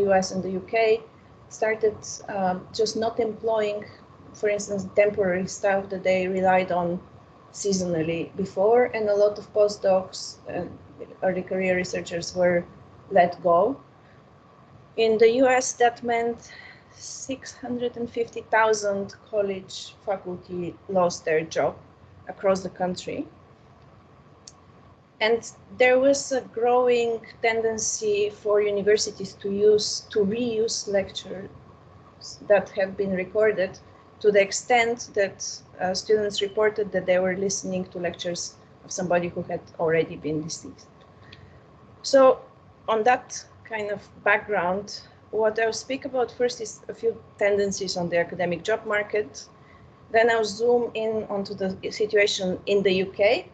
US and the UK started just not employing, for instance, temporary staff that they relied on seasonally before, and a lot of postdocs and early career researchers were let go. In the US, that meant 650,000 college faculty lost their job across the country. And there was a growing tendency for universities to reuse lectures that have been recorded, to the extent that students reported that they were listening to lectures of somebody who had already been deceased. So on that kind of background, what I'll speak about first is a few tendencies on the academic job market. Then I'll zoom in onto the situation in the UK.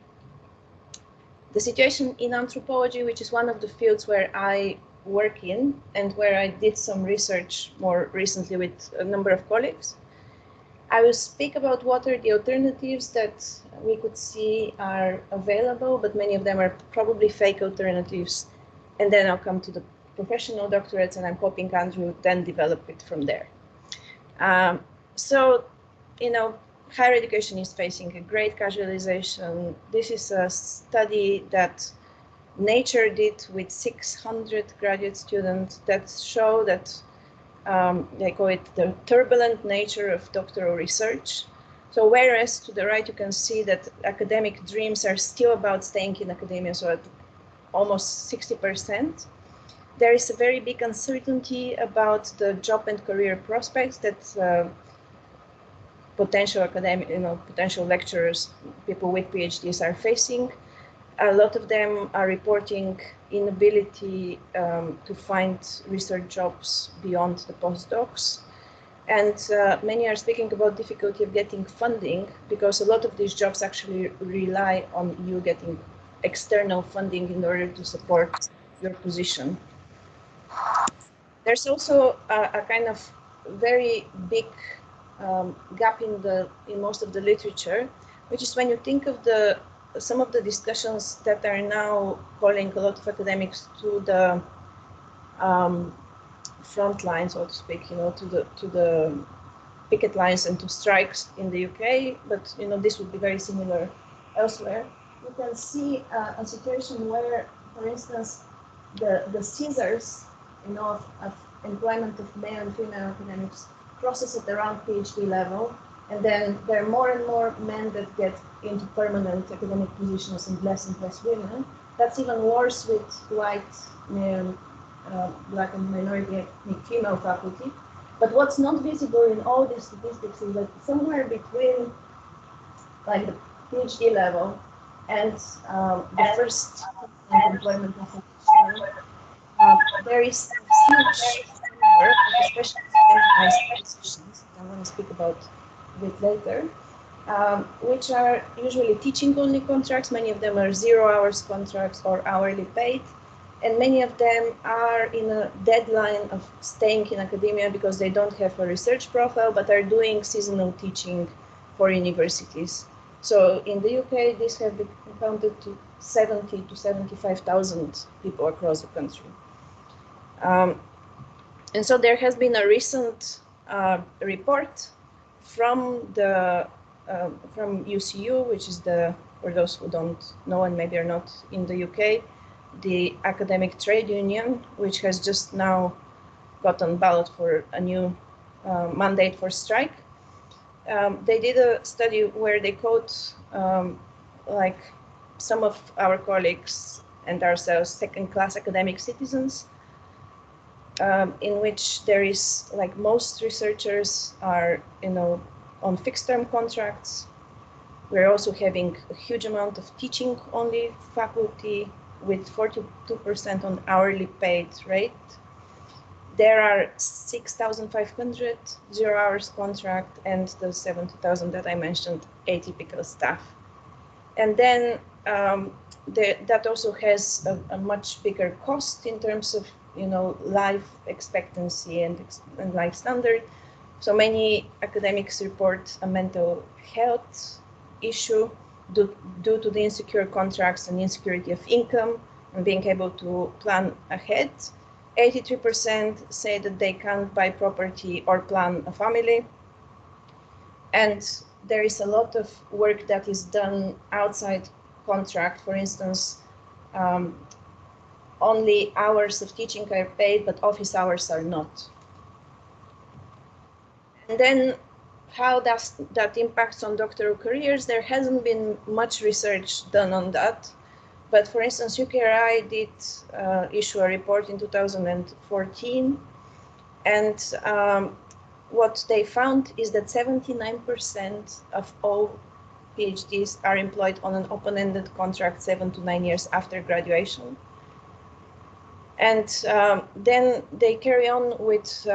The situation in anthropology, which is one of the fields where I work in and where I did some research more recently with a number of colleagues. I will speak about what are the alternatives that we could see are available, but many of them are probably fake alternatives. And then I'll come to the professional doctorates, and I'm hoping Andrew then develop it from there. So, you know, higher education is facing a great casualization. This is a study that Nature did with 600 graduate students that show that they call it the turbulent nature of doctoral research. So whereas to the right you can see that academic dreams are still about staying in academia, so at almost 60%, there is a very big uncertainty about the job and career prospects that potential academic, potential lecturers, people with PhDs are facing. A lot of them are reporting inability to find research jobs beyond the postdocs. And many are speaking about difficulty of getting funding, because a lot of these jobs actually rely on you getting external funding in order to support your position. There's also a kind of very big gap in most of the literature, which is when you think of some of the discussions that are now calling a lot of academics to the front line, so to speak, to the picket lines and to strikes in the UK, but this would be very similar elsewhere. You can see a situation where, for instance, the scissors, of employment of male and female academics crosses at around PhD level, and then there are more and more men that get into permanent academic positions and less women. That's even worse with white, male, Black and minority ethnic female faculty. But what's not visible in all these statistics is that somewhere between like the PhD level and the first employment of there is a huge number, especially in positions, I'm going to speak about a bit later, which are usually teaching-only contracts. Many of them are 0 hours contracts or hourly paid, and many of them are in a deadline of staying in academia because they don't have a research profile, but are doing seasonal teaching for universities. So in the UK, this has been counted to 70 to 75,000 people across the country. And so there has been a recent report from from UCU, which is for those who don't know and maybe are not in the UK, the academic trade union, which has just now got on ballot for a new mandate for strike. They did a study where they quote like some of our colleagues and ourselves second-class academic citizens, in which there is, like, most researchers are, on fixed-term contracts. We're also having a huge amount of teaching-only faculty with 42% on hourly paid rate. There are 6,500 0 hours contract and the 70,000 that I mentioned, atypical staff. And then that also has a much bigger cost in terms of life expectancy and life standard. So many academics report a mental health issue due to the insecure contracts and insecurity of income and being able to plan ahead. 83% say that they can't buy property or plan a family. And there is a lot of work that is done outside contract. For instance, only hours of teaching are paid, but office hours are not. And then how does that impact on doctoral careers? There hasn't been much research done on that. But for instance, UKRI did issue a report in 2014. And what they found is that 79% of all PhDs are employed on an open-ended contract 7 to 9 years after graduation. And then they carry on with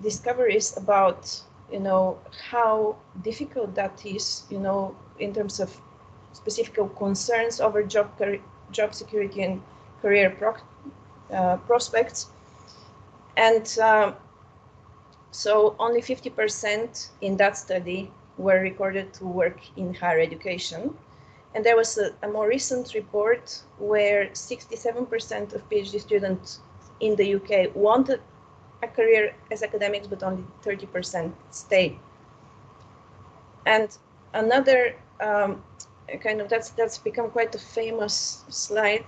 discoveries about, how difficult that is, in terms of specific concerns over job security and career prospects. And so only 50% in that study were recorded to work in higher education. And there was a more recent report where 67% of PhD students in the UK wanted a career as academics, but only 30% stay. And another that's become quite a famous slide,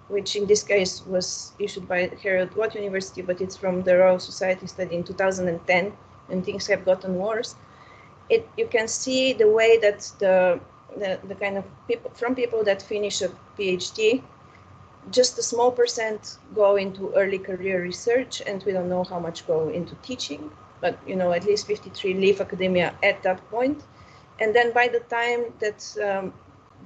which in this case was issued by Harold Watt University, but it's from the Royal Society study in 2010, and things have gotten worse. You can see the way that the kind of people that finish a PhD, just a small percent go into early career research, and we don't know how much go into teaching, but at least 53 leave academia at that point. And then by the time that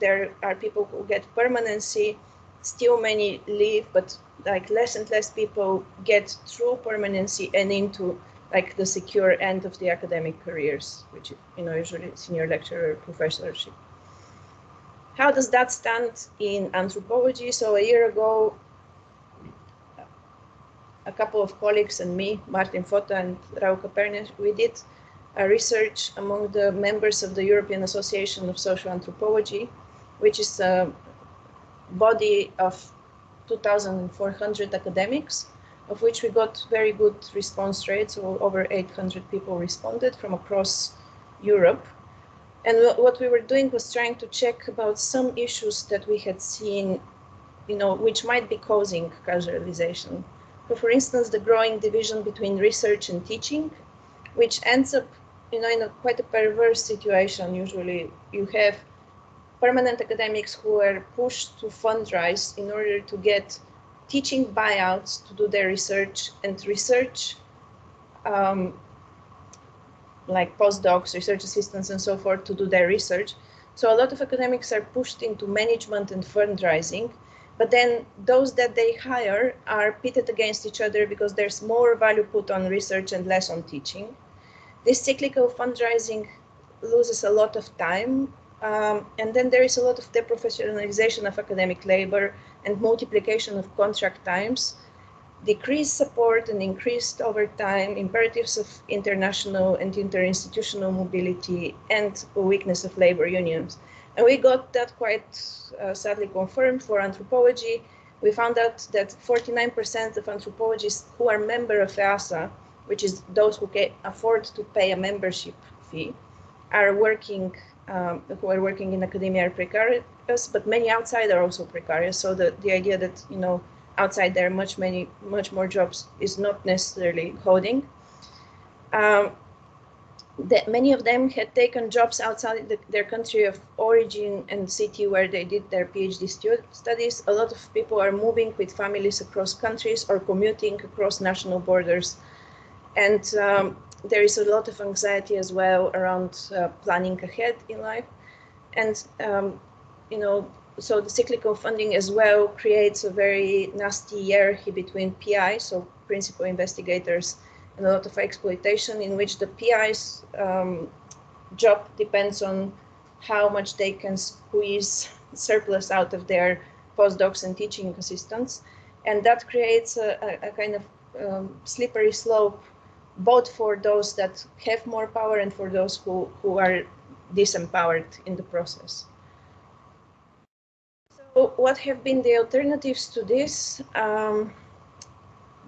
there are people who get permanency, still many leave, but like less and less people get through permanency and into like the secure end of the academic careers, which usually senior lecturer, professorship. How does that stand in anthropology? So a year ago, a couple of colleagues and me, Martin Fota and Rauka Copeland, we did a research among the members of the European Association of Social Anthropology, which is a body of 2,400 academics, of which we got very good response rates. So over 800 people responded from across Europe. And what we were doing was trying to check about some issues that we had seen, which might be causing casualization. So for instance, the growing division between research and teaching, which ends up, in a quite a perverse situation. Usually you have permanent academics who are pushed to fundraise in order to get teaching buyouts to do their research, and research like postdocs, research assistants, and so forth to do their research. So a lot of academics are pushed into management and fundraising, but then those that they hire are pitted against each other because there's more value put on research and less on teaching. This cyclical fundraising loses a lot of time, and then there is a lot of deprofessionalization of academic labor and multiplication of contract times, decreased support and increased overtime, imperatives of international and interinstitutional mobility, and a weakness of labor unions. And we got that quite sadly confirmed for anthropology. We found out that 49% of anthropologists who are members of EASA, which is those who can afford to pay a membership fee, are working, who are working in academia are precarious, but many outside are also precarious. So the idea that, outside there are much more jobs is not necessarily holding. Many of them had taken jobs outside their country of origin and city where they did their PhD studies. A lot of people are moving with families across countries or commuting across national borders. And there is a lot of anxiety as well around planning ahead in life. And, so the cyclical funding as well creates a very nasty hierarchy between PI, so principal investigators, and a lot of exploitation in which the PI's job depends on how much they can squeeze surplus out of their postdocs and teaching assistants. And that creates a kind of slippery slope, both for those that have more power and for those who are disempowered in the process. So what have been the alternatives to this?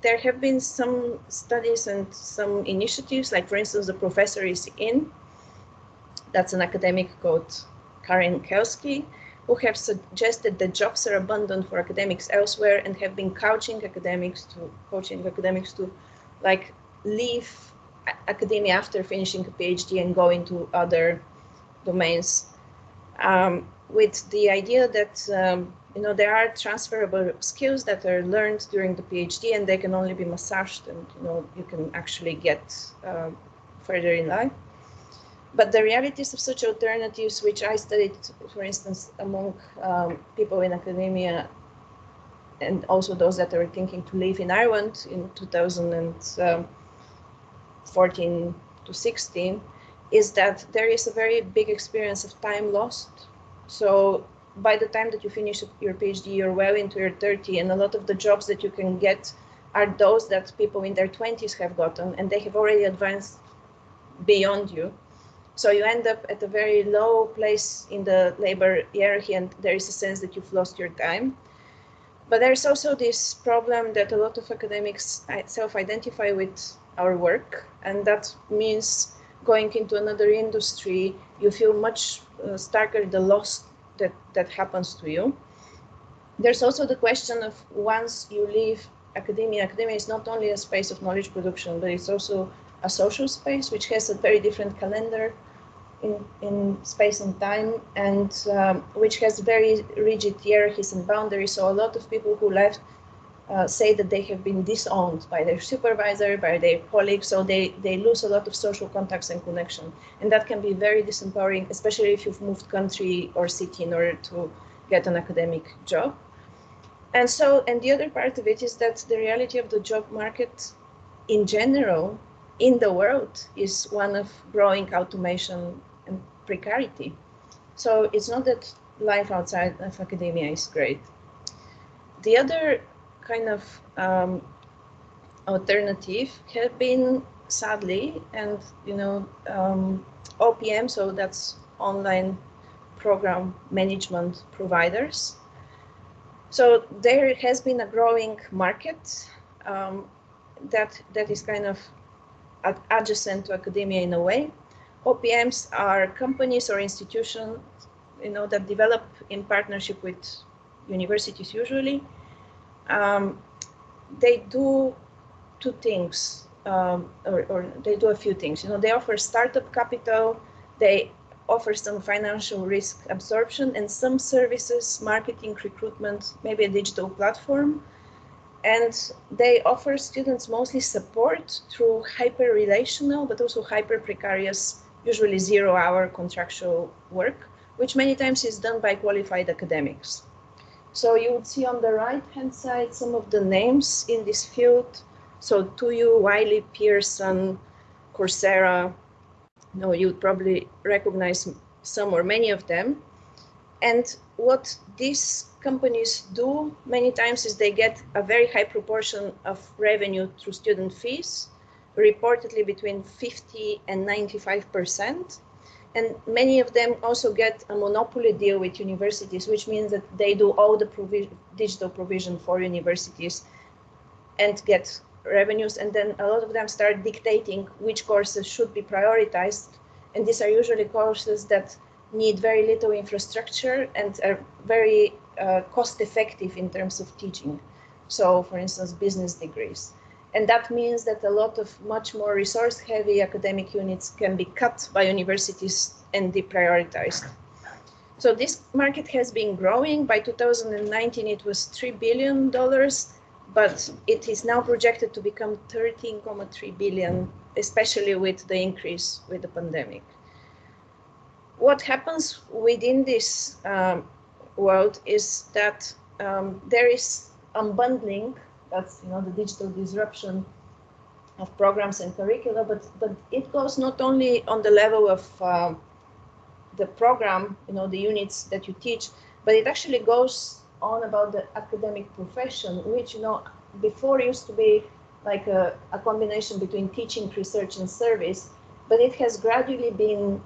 there have been some studies and some initiatives, like for instance, the professor is in, that's an academic called Karen Kelsky, who have suggested that jobs are abundant for academics elsewhere and have been coaching academics to like leave academia after finishing a PhD and go into other domains, with the idea that there are transferable skills that are learned during the PhD and they can only be massaged, and you can actually get further in life. But the realities of such alternatives, which I studied, for instance, among people in academia and also those that are thinking to live in Ireland in 2014 to 16, is that there is a very big experience of time lost. So by the time that you finish your PhD, you're well into your 30s, and a lot of the jobs that you can get are those that people in their 20s have gotten, and they have already advanced beyond you. So you end up at a very low place in the labor hierarchy, and there is a sense that you've lost your time. But there's also this problem that a lot of academics self-identify with our work, and that means going into another industry, you feel much starker the loss that happens to you. There's also the question of once you leave academia, academia is not only a space of knowledge production, but it's also a social space, which has a very different calendar in space and time, and which has very rigid hierarchies and boundaries. So a lot of people who left say that they have been disowned by their supervisor, by their colleagues, so they lose a lot of social contacts and connection. And that can be very disempowering, especially if you've moved country or city in order to get an academic job. And the other part of it is that the reality of the job market in general in the world is one of growing automation and precarity. So it's not that life outside of academia is great. The other kind of alternative have been, sadly, and OPM, so that's online program management providers. So there has been a growing market that is kind of adjacent to academia in a way. OPMs are companies or institutions, that develop in partnership with universities usually. They do two things, or they do a few things. They offer startup capital, they offer some financial risk absorption and some services, marketing, recruitment, maybe a digital platform. And they offer students mostly support through hyper-relational, but also hyper-precarious, usually 0-hour contractual work, which many times is done by qualified academics. So you would see on the right-hand side some of the names in this field. So TUU, Wiley, Pearson, Coursera. You'd probably recognize some or many of them. And what these companies do many times is they get a very high proportion of revenue through student fees, reportedly between 50 and 95%. And many of them also get a monopoly deal with universities, which means that they do all the digital provision for universities and get revenues. And then a lot of them start dictating which courses should be prioritized. And these are usually courses that need very little infrastructure and are very cost effective in terms of teaching. So for instance, business degrees. And that means that a lot of much more resource heavy academic units can be cut by universities and deprioritized. So this market has been growing. By 2019, it was $3 billion, but it is now projected to become 13.3 billion, especially with the increase with the pandemic. What happens within this world is that there is unbundling. That's the digital disruption of programs and curricula, but it goes not only on the level of the program, the units that you teach, but it actually goes on about the academic profession, which before used to be like a combination between teaching, research, and service, but it has gradually been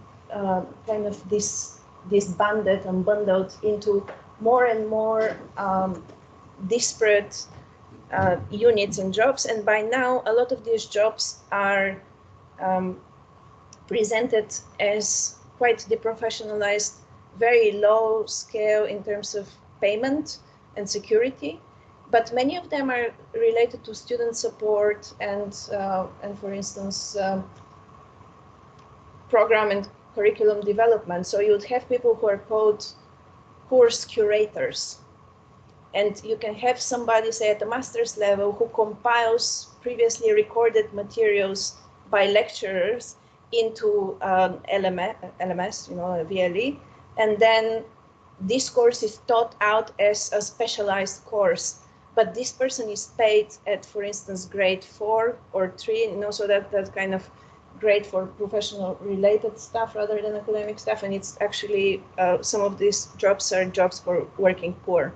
kind of disbanded and bundled into more and more disparate units and jobs. And by now, a lot of these jobs are presented as quite deprofessionalized, very low scale in terms of payment and security. But many of them are related to student support and for instance, program and curriculum development. So you'd have people who are called course curators. And you can have somebody, say, at the master's level who compiles previously recorded materials by lecturers into LMS, a VLE, and then this course is taught out as a specialized course. But this person is paid at, for instance, grade 4 or 3, so that's kind of grade for professional related stuff rather than academic stuff. And it's actually, some of these jobs are jobs for working poor.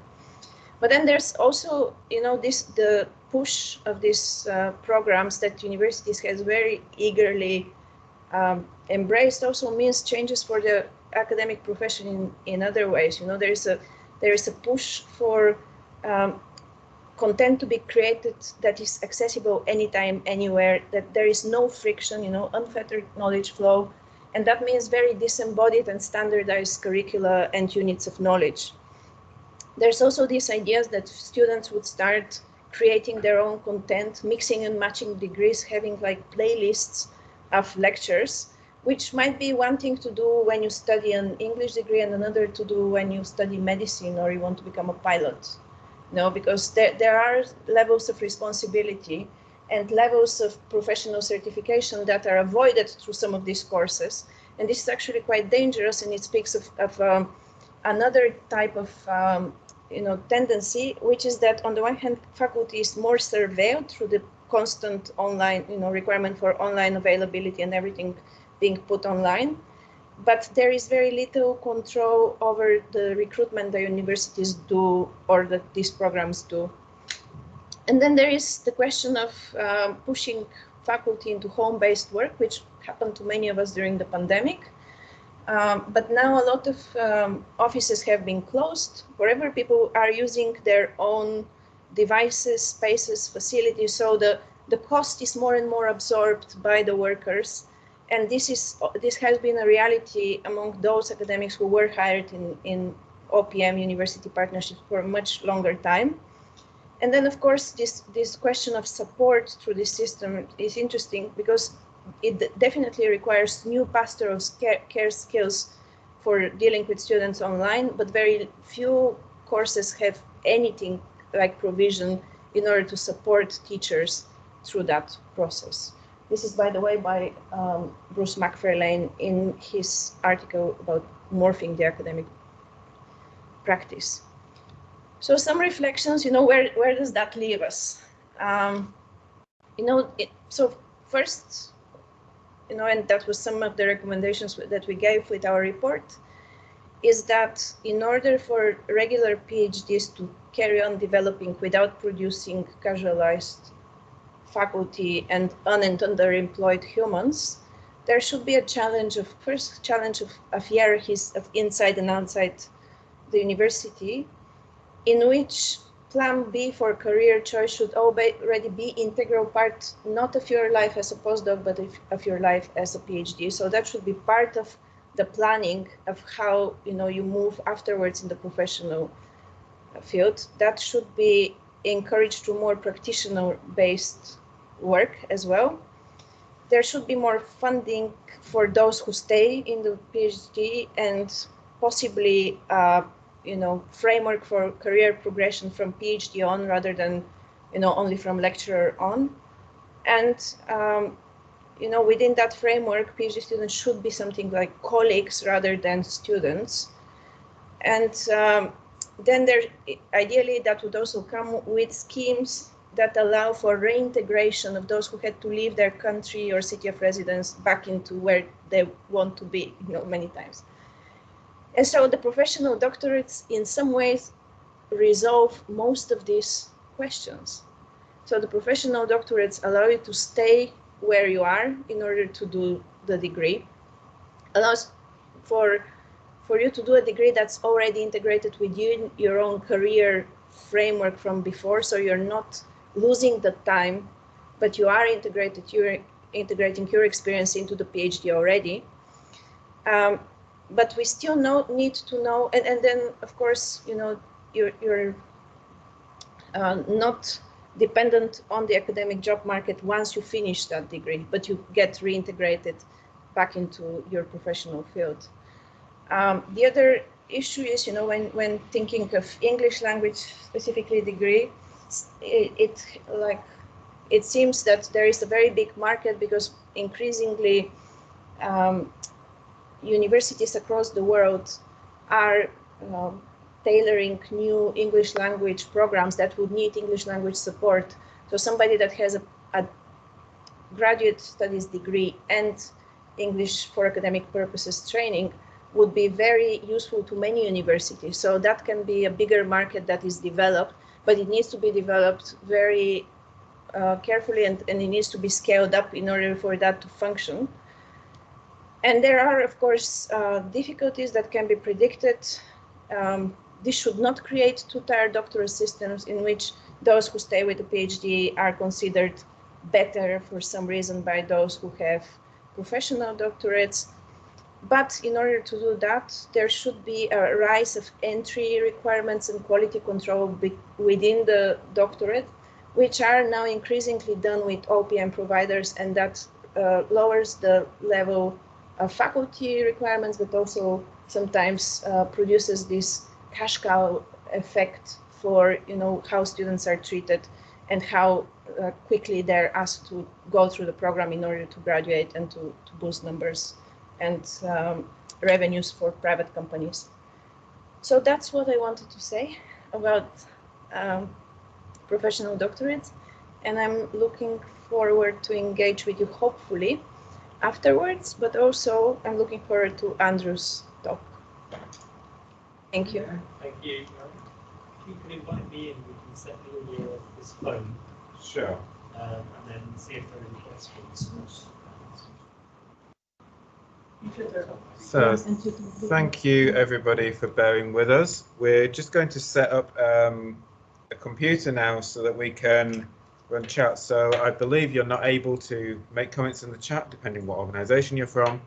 But then there's also, the push of these programs that universities has very eagerly embraced also means changes for the academic profession in other ways. There is a push for content to be created that is accessible anytime, anywhere, that there is no friction, unfettered knowledge flow. And that means very disembodied and standardized curricula and units of knowledge. There's also these ideas that students would start creating their own content, mixing and matching degrees, having like playlists of lectures, which might be one thing to do when you study an English degree and another to do when you study medicine or you want to become a pilot. Because there are levels of responsibility and levels of professional certification that are avoided through some of these courses. And this is actually quite dangerous, and it speaks of another type of tendency, which is that on the one hand, faculty is more surveilled through the constant online, requirement for online availability and everything being put online. But there is very little control over the recruitment the universities do or that these programs do. And then there is the question of pushing faculty into home-based work, which happened to many of us during the pandemic. But now a lot of offices have been closed. Wherever people are using their own devices, spaces, facilities, so the cost is more and more absorbed by the workers. And this has been a reality among those academics who were hired in OPM university partnerships for a much longer time. And then, of course, this question of support through this system is interesting because it definitely requires new pastoral care skills for dealing with students online, but very few courses have anything like provision in order to support teachers through that process. This is, by the way, by Bruce McFarlane in his article about morphing the academic practice. So some reflections, where does that leave us? So first, and that was some of the recommendations that we gave with our report, is that in order for regular PhDs to carry on developing without producing casualized faculty and underemployed humans, there should be a challenge of hierarchies of inside and outside the university, in which plan B for career choice should already be integral part, not of your life as a postdoc, but of your life as a PhD. So that should be part of the planning of how you move afterwards in the professional field. That should be encouraged through more practitioner-based work as well. There should be more funding for those who stay in the PhD and possibly framework for career progression from PhD on rather than only from lecturer on. And within that framework, PhD students should be something like colleagues rather than students. And then ideally that would also come with schemes that allow for reintegration of those who had to leave their country or city of residence back into where they want to be, many times. And so the professional doctorates in some ways resolve most of these questions. So the professional doctorates allow you to stay where you are in order to do the degree, allows for you to do a degree that's already integrated with your own career framework from before, so you're not losing the time, but you are integrating your experience into the PhD already. But we still need to know, and then of course, you know, you're not dependent on the academic job market once you finish that degree, but you get reintegrated back into your professional field. The other issue is, you know, when thinking of English language specifically degree, it seems that there is a very big market because increasingly universities across the world are tailoring new English language programs that would need English language support. So somebody that has a graduate studies degree and English for academic purposes training would be very useful to many universities. So that can be a bigger market that is developed, but it needs to be developed very carefully, and it needs to be scaled up in order for that to function. And there are, of course, difficulties that can be predicted. This should not create two-tier doctoral systems in which those who stay with a PhD are considered better for some reason by those who have professional doctorates. But in order to do that, there should be a rise of entry requirements and quality control within the doctorate, which are now increasingly done with OPM providers, and that lowers the level of faculty requirements, but also sometimes produces this cash cow effect for, you know, how students are treated and how quickly they're asked to go through the program in order to graduate and to boost numbers and revenues for private companies. So that's what I wanted to say about professional doctorates, and I'm looking forward to engage with you hopefully afterwards, but also I'm looking forward to Andrew's talk. Thank you. Thank you. If you can invite me in, we can set me in this phone. Sure. And then see if there are any questions. So thank you everybody for bearing with us. We're just going to set up a computer now so that we can run chat. So I believe you're not able to make comments in the chat depending what organization you're from.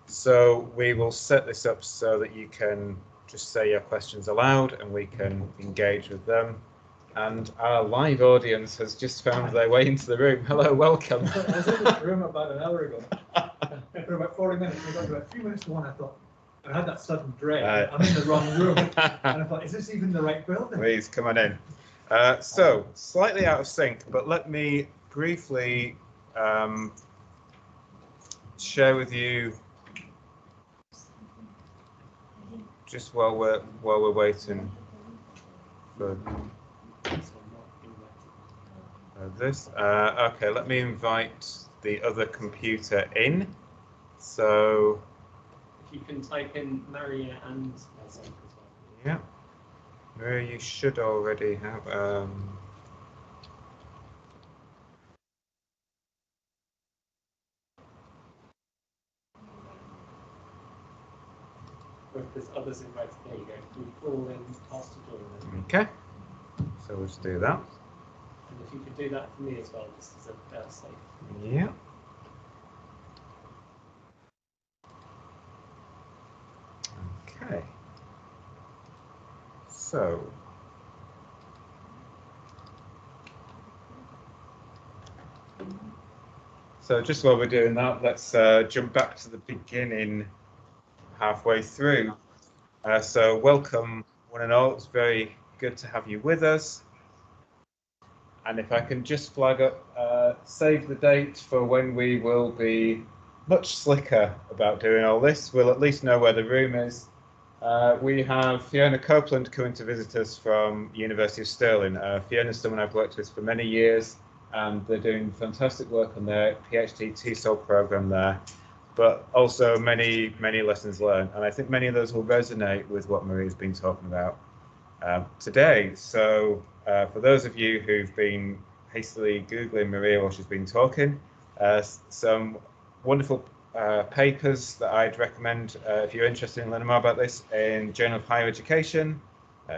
So we will set this up so that you can just say your questions aloud and we can engage with them. And our live audience has just found their way into the room. Hello, welcome. I was in this room about an hour ago. For about 40 minutes. I got to about 3 minutes to 1. I thought, I had that sudden dread. I'm in the wrong room. And I thought, is this even the right building? Please come on in. So slightly out of sync, but let me briefly share with you just while we're waiting for this. Okay, let me invite the other computer in. So if you can type in Maria and myself as well. Yeah, Maria, you should already have. Or if there's others invited, there you go. You call in, ask to join them. Okay, so we'll just do that. And if you could do that for me as well, just as a fair safe. Yeah. Okay. So just while we're doing that, let's jump back to the beginning halfway through. So welcome one and all. It's very good to have you with us. And if I can just flag up, save the date for when we will be much slicker about doing all this. We'll at least know where the room is. We have Fiona Copeland coming to visit us from University of Stirling. Fiona's someone I've worked with for many years, and they're doing fantastic work on their PhD TESOL program there, but also many lessons learned. And I think many of those will resonate with what Maria's been talking about today. So for those of you who've been hastily Googling Maria while she's been talking, some wonderful papers that I'd recommend if you're interested in learning more about this in Journal of Higher Education,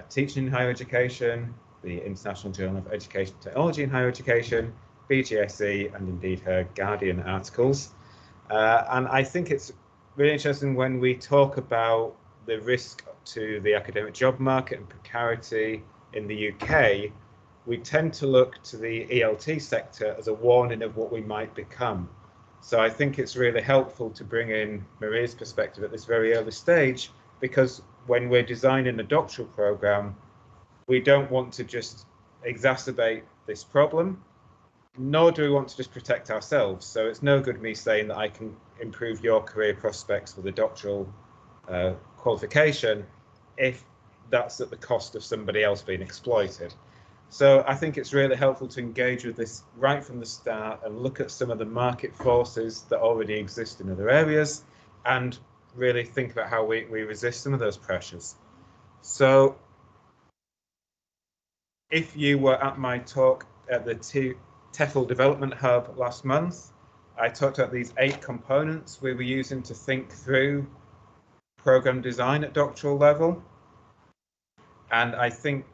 Teaching in Higher Education, the International Journal of Education Technology and Higher Education, BGSE, and indeed her Guardian articles. And I think it's really interesting when we talk about the risk to the academic job market and precarity in the UK, we tend to look to the ELT sector as a warning of what we might become. So I think it's really helpful to bring in Maria's perspective at this very early stage, because when we're designing a doctoral program, we don't want to just exacerbate this problem, nor do we want to just protect ourselves. So it's no good me saying that I can improve your career prospects with a doctoral qualification if that's at the cost of somebody else being exploited. So I think it's really helpful to engage with this right from the start and look at some of the market forces that already exist in other areas and really think about how we resist some of those pressures. So if you were at my talk at the TEFL Development Hub last month, I talked about these 8 components we were using to think through program design at doctoral level. And I think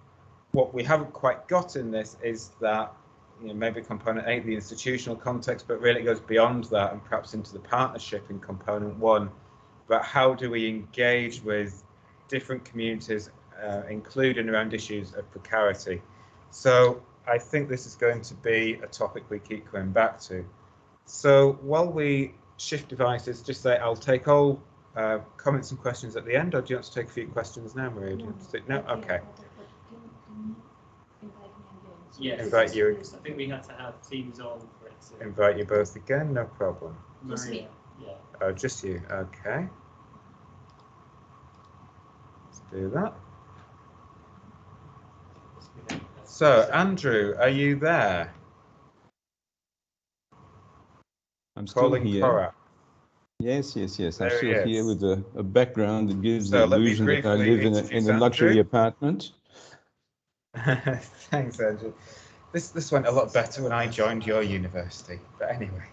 what we haven't quite got in this is that, maybe component 8, the institutional context, but really it goes beyond that and perhaps into the partnership in component 1, about how do we engage with different communities, including around issues of precarity. So I think this is going to be a topic we keep coming back to. So while we shift devices, just say I'll take all comments and questions at the end, or do you want to take a few questions now, Maria? Do you want to take, no? Okay. Yes. Invite you. I think we had to have Teams on for it to Invite you both again, no problem. Just me. Yeah. Oh, just you, okay. Let's do that. So, Andrew, are you there? I'm still Calling here. Cora. Yes. I'm There still he here is. with a background that gives So the let me illusion that I briefly live in introduce a luxury Andrew. apartment. Thanks, Andrew. This went a lot better when I joined your university. But anyway,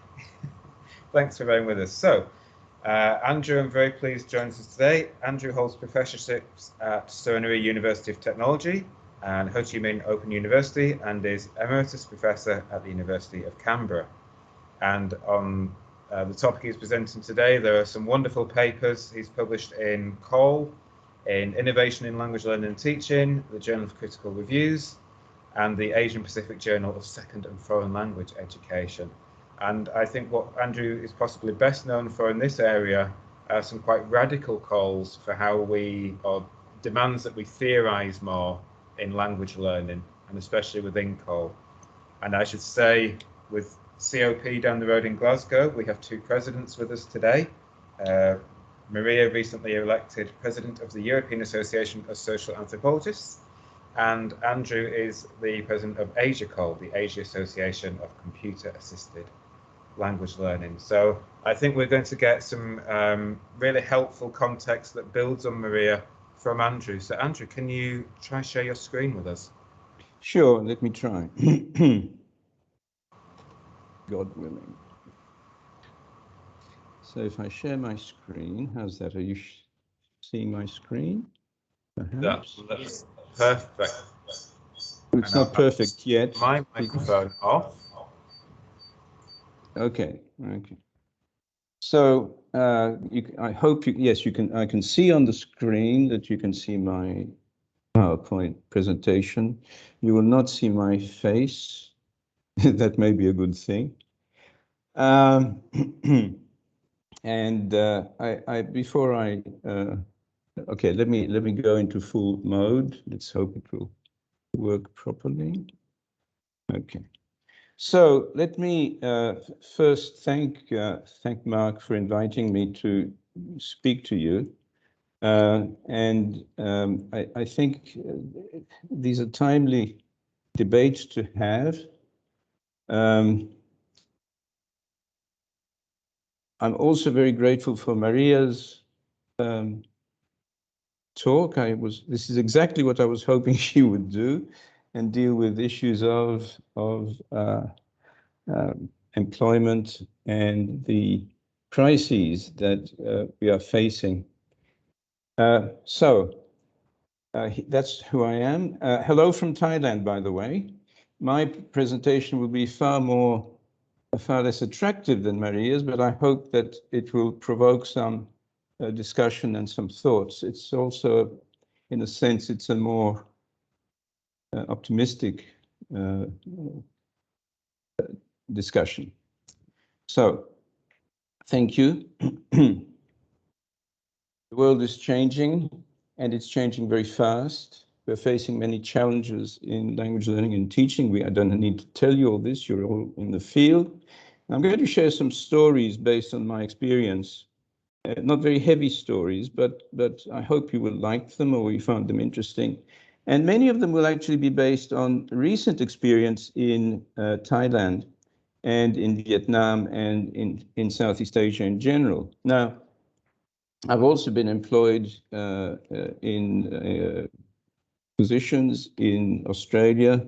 thanks for being with us. So, Andrew, I'm very pleased joins us today. Andrew holds professorships at Serenity University of Technology and Ho Chi Minh Open University, and is Emeritus Professor at the University of Canberra. And on the topic he's presenting today, there are some wonderful papers he's published in Call, in Innovation in Language Learning and Teaching, the Journal of Critical Reviews, and the Asian Pacific Journal of Second and Foreign Language Education. And I think what Andrew is possibly best known for in this area are some quite radical calls for how we, or demands that we theorise more in language learning, and especially within Call. And I should say, with COP down the road in Glasgow, we have 2 presidents with us today. Maria, recently elected president of the European Association of Social Anthropologists, and Andrew is the president of AsiaCol, the Asia Association of Computer Assisted Language Learning. So I think we're going to get some really helpful context that builds on Maria from Andrew. So Andrew, can you try share your screen with us? Sure, let me try. God willing. So if I share my screen, how's that? Are you seeing my screen? Perhaps? That looks perfect. It's not perfect yet. My microphone off. Okay. So I hope you can. I can see on the screen that you can see my PowerPoint presentation. You will not see my face. That may be a good thing. And okay, let me go into full mode. Let's hope it will work properly. Okay. So let me first thank Mark for inviting me to speak to you. I think these are timely debates to have. I'm also very grateful for Maria's talk. This is exactly what I was hoping she would do, and deal with issues of employment and the crises that we are facing. So That's who I am. Hello from Thailand, by the way. My presentation will be far less attractive than Maria's, but I hope that it will provoke some discussion and some thoughts. It's also, in a sense, it's a more optimistic discussion. So, thank you. The world is changing, and it's changing very fast. We're facing many challenges in language learning and teaching. I don't need to tell you all this, you're all in the field. I'm going to share some stories based on my experience. Not very heavy stories, but I hope you will like them or you found them interesting. And many of them will actually be based on recent experience in Thailand and in Vietnam and in Southeast Asia in general. Now, I've also been employed in positions in Australia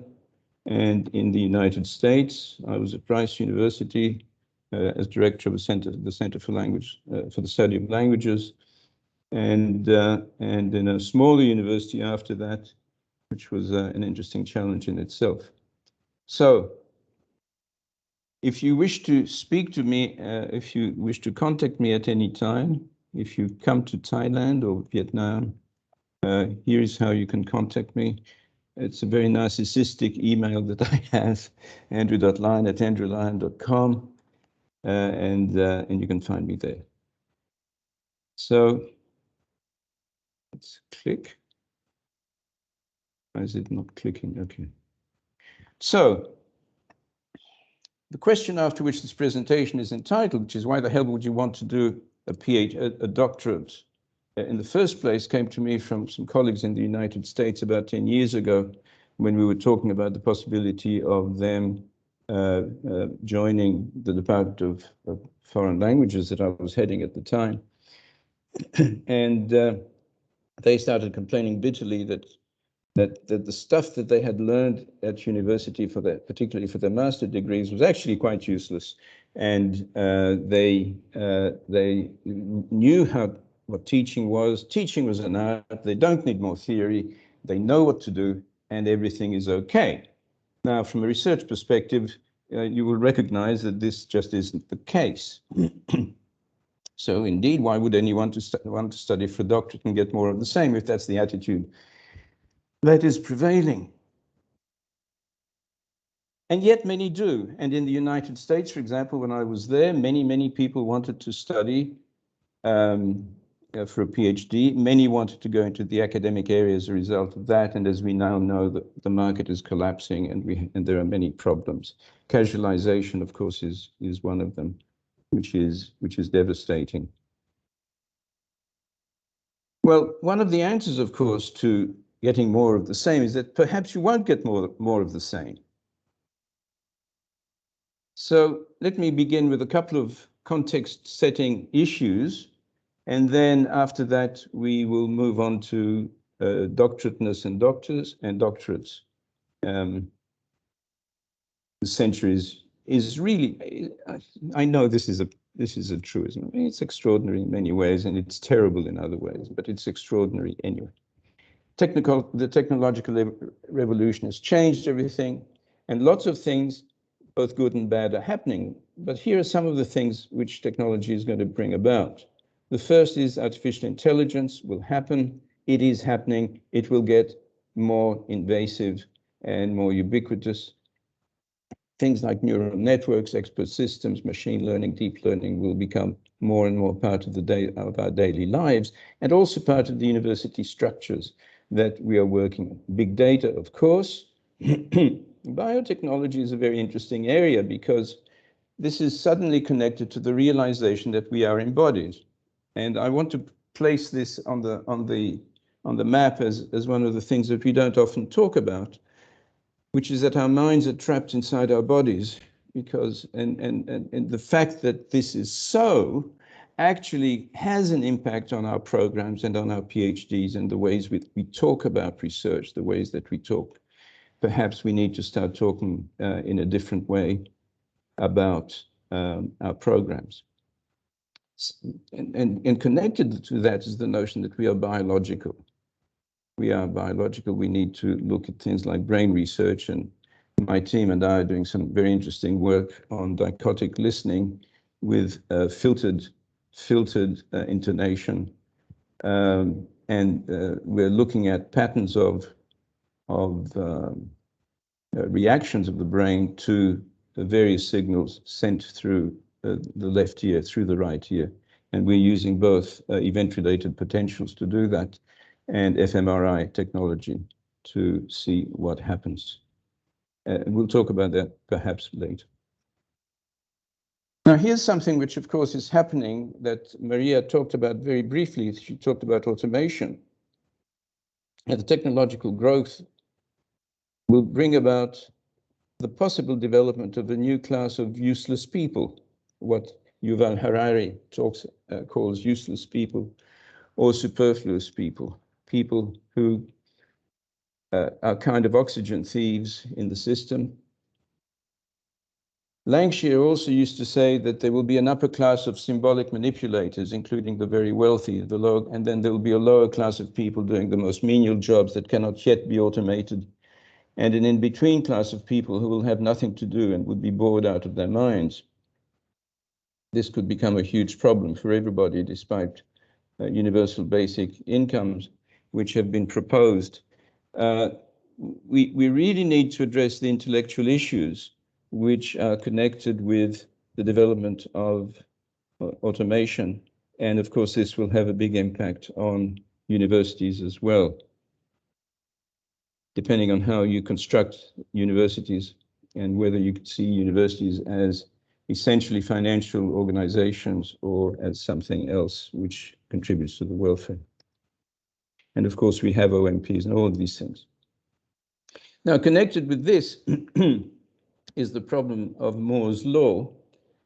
and in the United States. I was at Rice University as director of the Center for for the Study of Languages, and in a smaller university after that, which was an interesting challenge in itself. So, if you wish to speak to me, if you wish to contact me at any time, if you come to Thailand or Vietnam, here is how you can contact me. It's a very narcissistic email that I have, andrew.lyon@andrewlyon.com, and you can find me there. So let's click. Why is it not clicking? Okay. So the question after which this presentation is entitled, which is why the hell would you want to do a doctorate in the first place, came to me from some colleagues in the United States about 10 years ago when we were talking about the possibility of them joining the Department of Foreign Languages that I was heading at the time. And they started complaining bitterly that the stuff that they had learned at university, particularly for their master degrees, was actually quite useless. And they knew what teaching was. Teaching was an art. They don't need more theory. They know what to do, and everything is okay. Now, from a research perspective, you will recognize that this just isn't the case. So indeed, why would anyone want to study for a doctorate and get more of the same if that's the attitude that is prevailing? And yet many do. And in the United States, for example, when I was there, many people wanted to study for a PhD. Many wanted to go into the academic area as a result of that. And as we now know, the market is collapsing and there are many problems. Casualization, of course, is one of them, which is devastating. Well, one of the answers, of course, to getting more of the same is that perhaps you won't get more of the same. So let me begin with a couple of context-setting issues, and then after that we will move on to doctorateness and doctors and doctorates. The centuries is really, I know this is a truism. It's extraordinary in many ways, and it's terrible in other ways, but it's extraordinary anyway. The technological revolution has changed everything, and lots of things, both good and bad, are happening. But here are some of the things which technology is going to bring about. The first is artificial intelligence will happen. It is happening. It will get more invasive and more ubiquitous. Things like neural networks, expert systems, machine learning, deep learning will become more and more part of our daily lives, and also part of the university structures that we are working on. Big data, of course. Biotechnology is a very interesting area because this is suddenly connected to the realization that we are embodied. And I want to place this on the map as one of the things that we don't often talk about, which is that our minds are trapped inside our bodies, because and the fact that this is so actually has an impact on our programs and on our PhDs and the ways we talk about research, the ways that we talk. Perhaps we need to start talking in a different way about our programs. And connected to that is the notion that we are biological. we are biological, we need to look at things like brain research, and my team and I are doing some very interesting work on dichotic listening with filtered intonation. We're looking at patterns of reactions of the brain to the various signals sent through the left ear, through the right ear. And we're using both event-related potentials to do that and fMRI technology to see what happens. We'll talk about that perhaps later. Now, here's something which, of course, is happening that Maria talked about very briefly. She talked about automation. And the technological growth will bring about the possible development of a new class of useless people, what Yuval Harari calls useless people or superfluous people, people who are kind of oxygen thieves in the system. Langshire also used to say that there will be an upper class of symbolic manipulators, including the very wealthy, the low, and then there will be a lower class of people doing the most menial jobs that cannot yet be automated, and an in-between class of people who will have nothing to do and would be bored out of their minds. This could become a huge problem for everybody, despite universal basic incomes, which have been proposed. We really need to address the intellectual issues which are connected with the development of automation. And of course, this will have a big impact on universities as well, depending on how you construct universities and whether you see universities as essentially financial organizations or as something else which contributes to the welfare. And of course, we have OMPs and all of these things. Now, connected with this is the problem of Moore's law.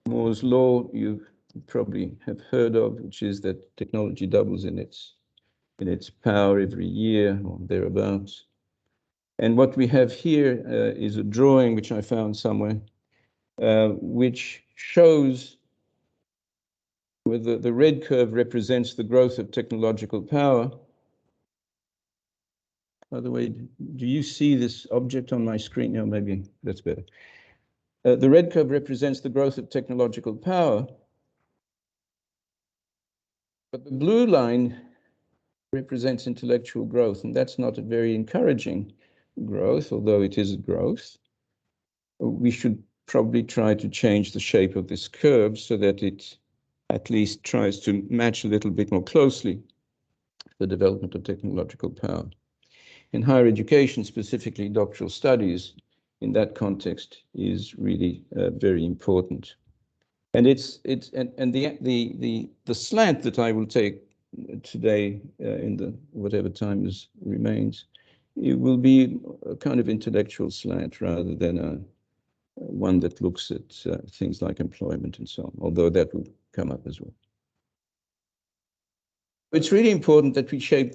Moore's law you probably have heard of, which is that technology doubles in its power every year or thereabouts. And what we have here is a drawing which I found somewhere, which shows where the red curve represents the growth of technological power. By the way, do you see this object on my screen? No, maybe that's better. The red curve represents the growth of technological power, but the blue line represents intellectual growth, and that's not a very encouraging growth, although it is a growth. We should probably try to change the shape of this curve so that it at least tries to match a little bit more closely the development of technological power. In higher education, specifically doctoral studies, in that context is really very important. And the slant that I will take today in the whatever time remains, it will be a kind of intellectual slant rather than one that looks at things like employment and so on, although that will come up as well. It's really important that we change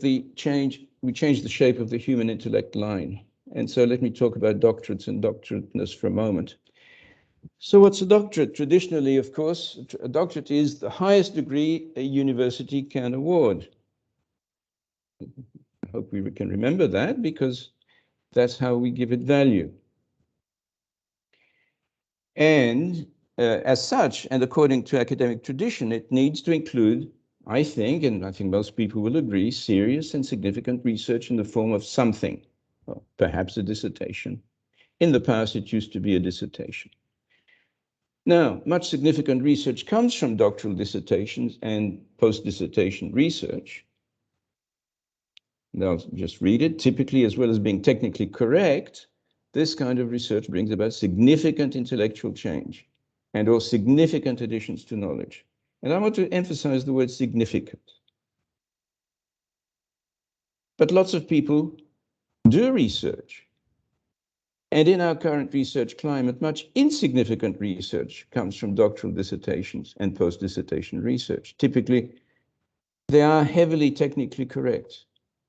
the shape of the human intellect line. And so let me talk about doctorates and doctorateness for a moment. So what's a doctorate? Traditionally, of course, a doctorate is the highest degree a university can award. I hope we can remember that, because that's how we give it value. And as such, and according to academic tradition, it needs to include, I think, and I think most people will agree, serious and significant research in the form of something, well, perhaps a dissertation. In the past, it used to be a dissertation. Now, much significant research comes from doctoral dissertations and post-dissertation research. Now, just read it. Typically, as well as being technically correct, this kind of research brings about significant intellectual change and or significant additions to knowledge. And I want to emphasize the word significant. But lots of people do research. And in our current research climate, much insignificant research comes from doctoral dissertations and post-dissertation research. Typically, they are heavily technically correct,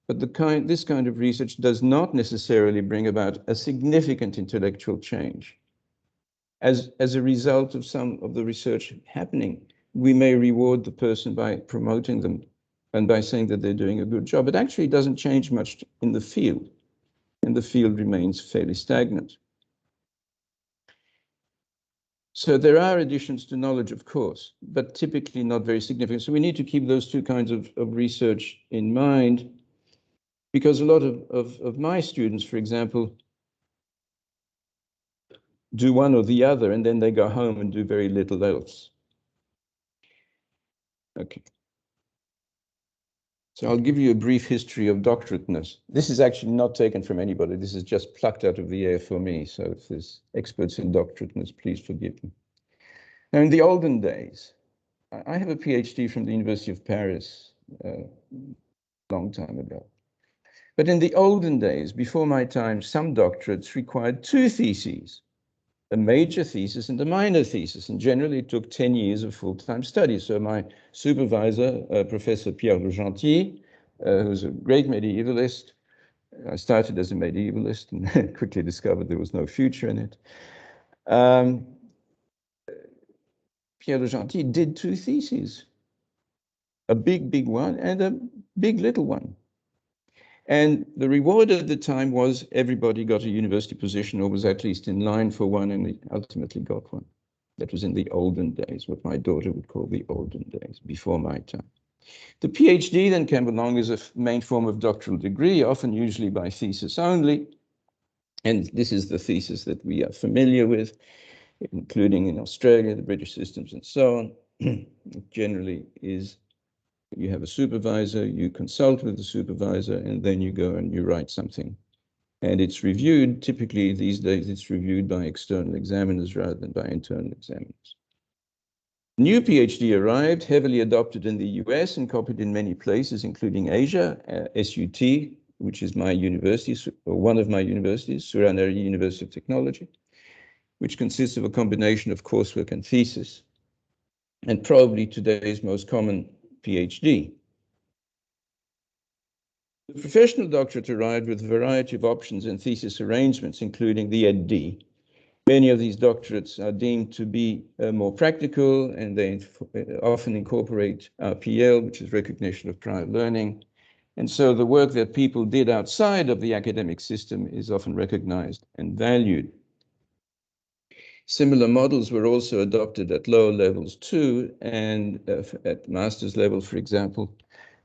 but this kind of research does not necessarily bring about a significant intellectual change. As a result of some of the research happening, we may reward the person by promoting them and by saying that they're doing a good job. It actually doesn't change much in the field, and the field remains fairly stagnant. So there are additions to knowledge, of course, but typically not very significant. So we need to keep those two kinds of research in mind, because a lot of my students, for example, do one or the other, and then they go home and do very little else. Okay. So I'll give you a brief history of doctorateness. This is actually not taken from anybody. This is just plucked out of the air for me. So if there's experts in doctorateness, please forgive me. Now, in the olden days, I have a PhD from the University of Paris a long time ago. But in the olden days, before my time, some doctorates required two theses, a major thesis and a minor thesis, and generally it took 10 years of full-time study. So my supervisor, Professor Pierre Le Gentil, who's a great medievalist, I started as a medievalist and quickly discovered there was no future in it. Pierre Le Gentil did two theses, a big one and a big little one. And the reward at the time was everybody got a university position or was at least in line for one, and he ultimately got one. That was in the olden days, what my daughter would call the olden days, before my time. The PhD then came along as a main form of doctoral degree, often usually by thesis only. And this is the thesis that we are familiar with, including in Australia, the British systems and so on. It generally is you have a supervisor, you consult with the supervisor, and then you go and you write something. And it's reviewed, typically these days, it's reviewed by external examiners rather than by internal examiners. New PhD arrived, heavily adopted in the US and copied in many places, including Asia, SUT, which is my university, or one of my universities, Suraneri University of Technology, which consists of a combination of coursework and thesis, and probably today's most common PhD. The professional doctorate arrived with a variety of options and thesis arrangements, including the Ed.D. Many of these doctorates are deemed to be more practical, and they often incorporate RPL, which is recognition of prior learning. And so the work that people did outside of the academic system is often recognized and valued. Similar models were also adopted at lower levels too, and at master's level, for example,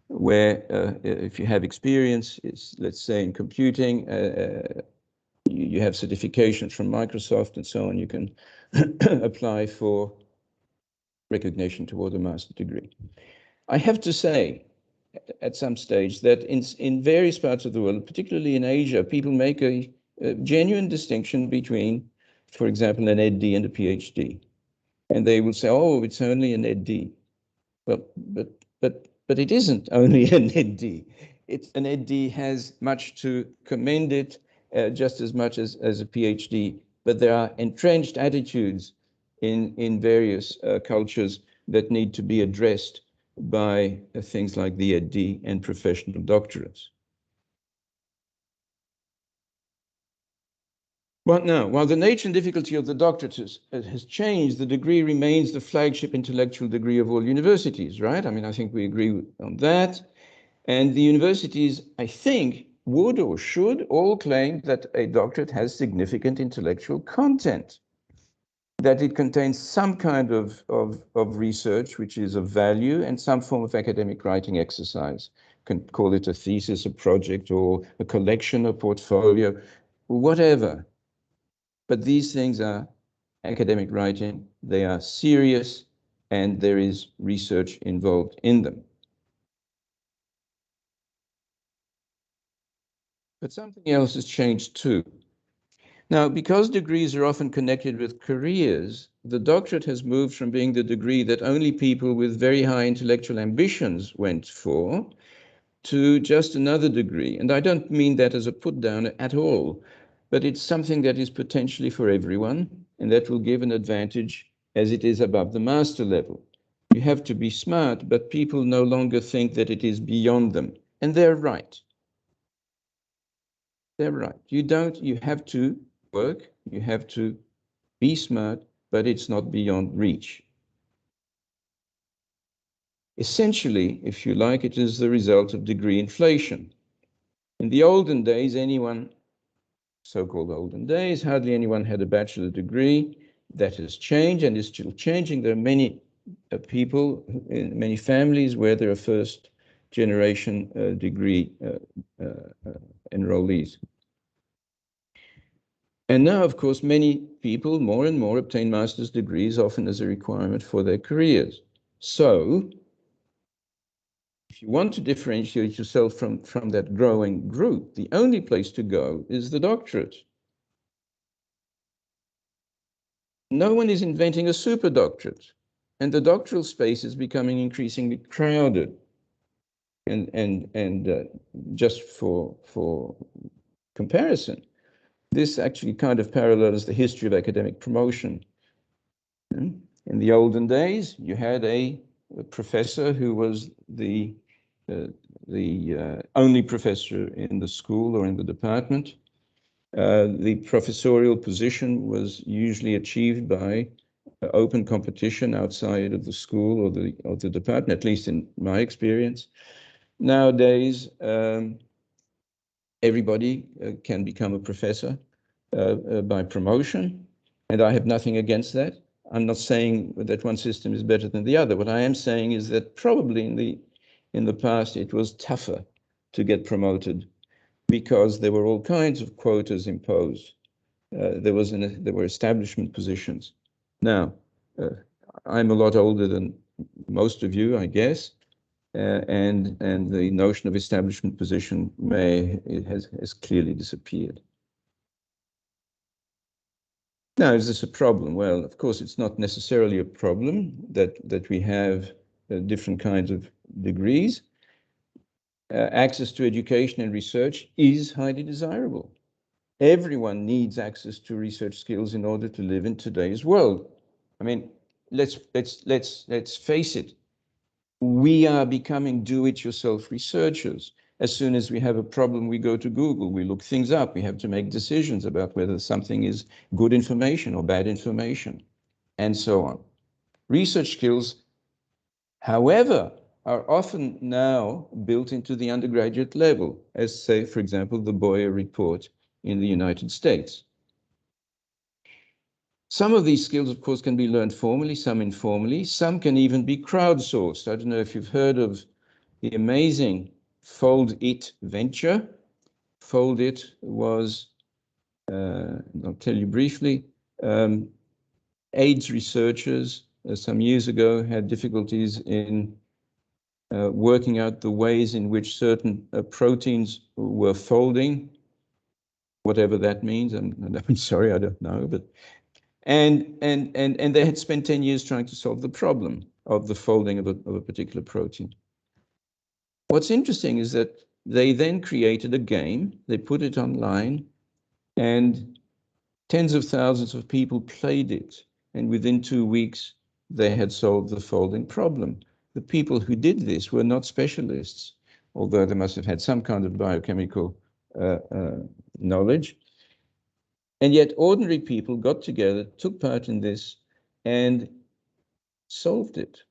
where if you have experience, let's say in computing, you have certifications from Microsoft and so on, you can apply for recognition toward a master's degree. I have to say, at some stage, that in various parts of the world, particularly in Asia, people make a genuine distinction between, for example, an Ed.D. and a PhD. And they will say, oh, it's only an Ed.D. Well, but it isn't only an Ed.D. An Ed.D. has much to commend it, just as much as a PhD. But there are entrenched attitudes in various cultures that need to be addressed by things like the Ed.D. and professional doctorates. But now, while the nature and difficulty of the doctorate has changed, the degree remains the flagship intellectual degree of all universities, right? I mean, I think we agree on that. And the universities, I think, would or should all claim that a doctorate has significant intellectual content, that it contains some kind of research which is of value and some form of academic writing exercise. You can call it a thesis, a project, or a collection, a portfolio, whatever. But these things are academic writing, they are serious, and there is research involved in them. But something else has changed too. Now, because degrees are often connected with careers, the doctorate has moved from being the degree that only people with very high intellectual ambitions went for to just another degree. And I don't mean that as a put down at all, but it's something that is potentially for everyone, and that will give an advantage as it is above the master level. You have to be smart, but people no longer think that it is beyond them. And they're right. They're right. You have to work, you have to be smart, but it's not beyond reach. Essentially, if you like, it is the result of degree inflation. In the olden days, anyone, so-called olden days, hardly anyone had a bachelor degree. That has changed and is still changing. There are many people in many families where there are first generation degree enrollees. And now, of course, many people more and more obtain master's degrees, often as a requirement for their careers. So if you want to differentiate yourself from that growing group, the only place to go is the doctorate. No one is inventing a super doctorate, and the doctoral space is becoming increasingly crowded. And just for comparison, this actually kind of parallels the history of academic promotion. In the olden days, you had a professor who was the only professor in the school or in the department. The professorial position was usually achieved by open competition outside of the school or the department, at least in my experience. Nowadays, everybody can become a professor by promotion, and I have nothing against that. I'm not saying that one system is better than the other. What I am saying is that probably in the past it was tougher to get promoted because there were all kinds of quotas imposed. There were establishment positions. Now, I'm a lot older than most of you, I guess, and the notion of establishment position has clearly disappeared. Now, is this a problem? Well, of course, it's not necessarily a problem that we have different kinds of degrees. Access to education and research is highly desirable. Everyone needs access to research skills in order to live in today's world. I mean, let's face it. We are becoming do-it-yourself researchers. As soon as we have a problem, we go to Google, we look things up, we have to make decisions about whether something is good information or bad information, and so on. Research skills, however, are often now built into the undergraduate level, as, say, for example, the Boyer report in the United States. Some of these skills, of course, can be learned formally, some informally, some can even be crowdsourced. I don't know if you've heard of the amazing Fold It venture. Fold It was, I'll tell you briefly, AIDS researchers some years ago had difficulties in working out the ways in which certain proteins were folding, whatever that means. I'm sorry, I don't know, but and they had spent 10 years trying to solve the problem of the folding of a particular protein. What's interesting is that they then created a game, they put it online, and tens of thousands of people played it. And within 2 weeks, they had solved the folding problem. The people who did this were not specialists, although they must have had some kind of biochemical knowledge. And yet ordinary people got together, took part in this, and solved it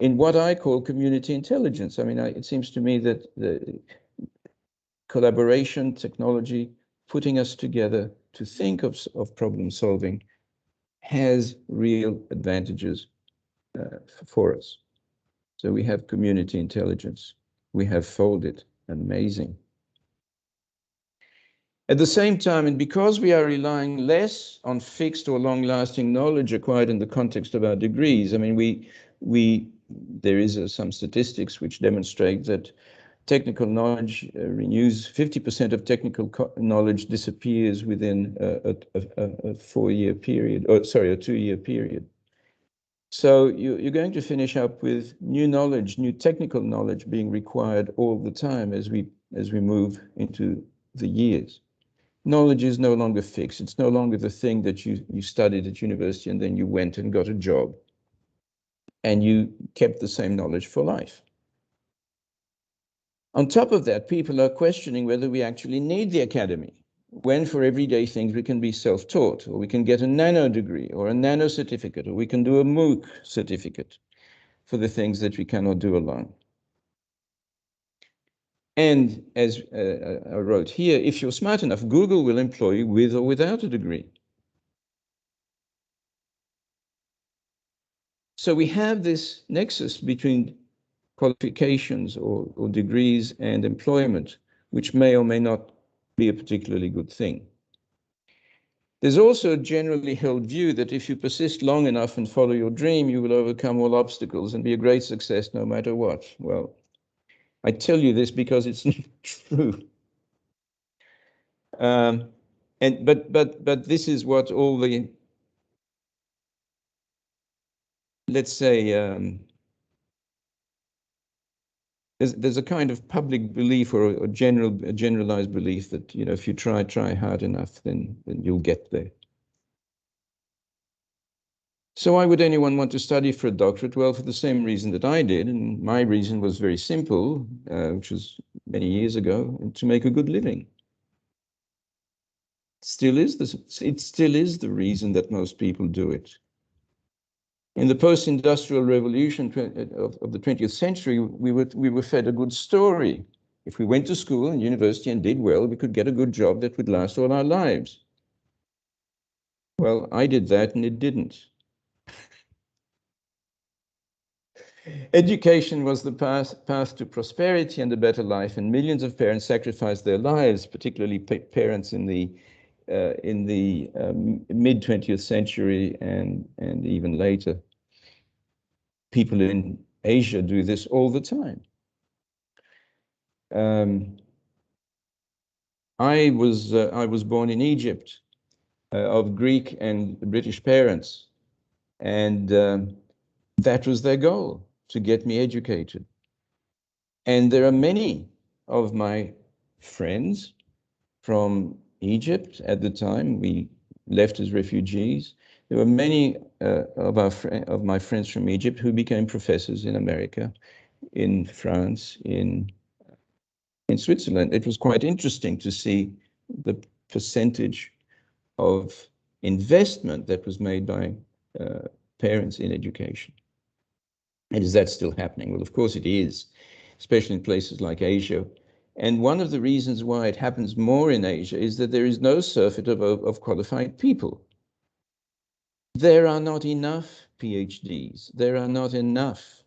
in what I call community intelligence. I mean, it seems to me that the collaboration, technology, putting us together to think of problem solving has real advantages for us. So we have community intelligence. We have folded. Amazing. At the same time, and because we are relying less on fixed or long-lasting knowledge acquired in the context of our degrees, I mean, there is some statistics which demonstrate that technical knowledge renews, 50% of technical knowledge disappears within a 4-year period, or sorry, a 2-year period. So you're going to finish up with new knowledge, new technical knowledge being required all the time as we move into the years. Knowledge is no longer fixed. It's no longer the thing that you studied at university and then you went and got a job and you kept the same knowledge for life. On top of that, people are questioning whether we actually need the academy, when for everyday things we can be self-taught, or we can get a nano degree or a nano certificate, or we can do a MOOC certificate. for the things that we cannot do alone. And as I wrote here, if you're smart enough, Google will employ you with or without a degree. So we have this nexus between qualifications or degrees and employment, which may or may not be a particularly good thing. There's also a generally held view that if you persist long enough and follow your dream, you will overcome all obstacles and be a great success no matter what. Well, I tell you this because it's not true. But this is what all the, let's say, there's a kind of public belief or a generalized belief that, you know, if you try hard enough, then you'll get there. So why would anyone want to study for a doctorate? Well, for the same reason that I did, and my reason was very simple, which was many years ago, to make a good living. It still is the reason that most people do it. In the post-industrial revolution of the 20th century, we were fed a good story. If we went to school and university and did well, we could get a good job that would last all our lives. Well, I did that and it didn't. Education was the path to prosperity and a better life, and millions of parents sacrificed their lives, particularly parents in the mid-20th century and even later. People in Asia do this all the time. I was born in Egypt of Greek and British parents, and that was their goal, to get me educated. And there are many of my friends from Egypt at the time. We left as refugees. There were many of my friends from Egypt who became professors in America, in France, in Switzerland. It was quite interesting to see the percentage of investment that was made by parents in education. And is that still happening? Well, of course it is, especially in places like Asia. And one of the reasons why it happens more in Asia is that there is no surfeit of qualified people. There are not enough PhDs. There are not enough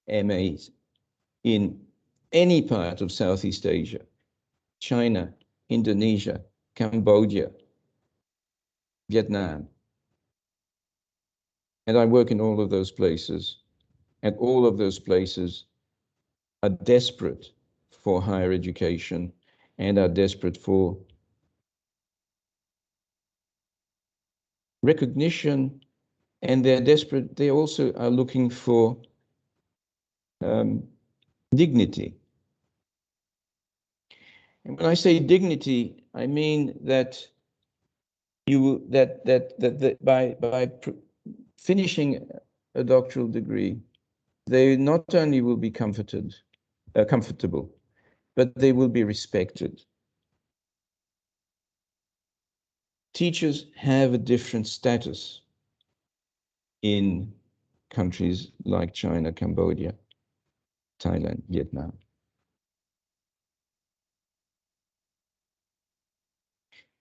MAs in any part of Southeast Asia, China, Indonesia, Cambodia, Vietnam. And I work in all of those places. And all of those places are desperate for higher education and are desperate for recognition, and they're desperate. They also are looking for dignity. And when I say dignity, I mean that by finishing a doctoral degree, they not only will be comfortable, but they will be respected. Teachers have a different status in countries like China, Cambodia, Thailand, Vietnam.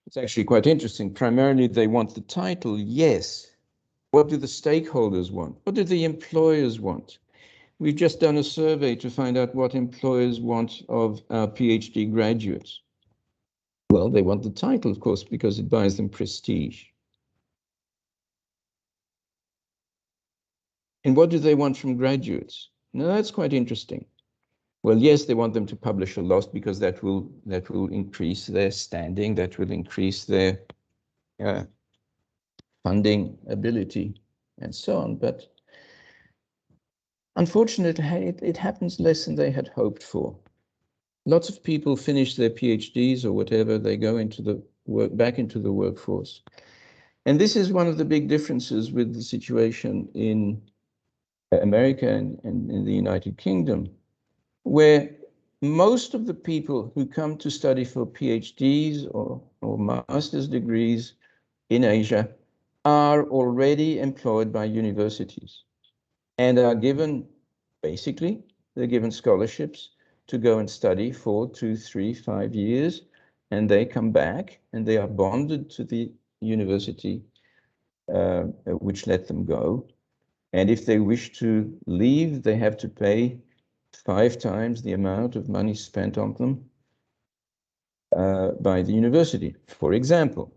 It's actually quite interesting. Primarily, they want the title, yes. What do the stakeholders want? What do the employers want? We've just done a survey to find out what employers want of our PhD graduates. Well, they want the title, of course, because it buys them prestige. And what do they want from graduates? Now, that's quite interesting. Well, yes, they want them to publish a lot because that will increase their standing, that will increase their funding ability, and so on. But unfortunately, it happens less than they had hoped for. Lots of people finish their PhDs or whatever, they go into the back into the workforce. And this is one of the big differences with the situation in America and in the United Kingdom, where most of the people who come to study for PhDs or master's degrees in Asia are already employed by universities. and are given, basically, they're given scholarships to go and study for 2, 3, 5 years, and they come back and they are bonded to the university which let them go. And if they wish to leave, they have to pay 5 times the amount of money spent on them by the university, for example.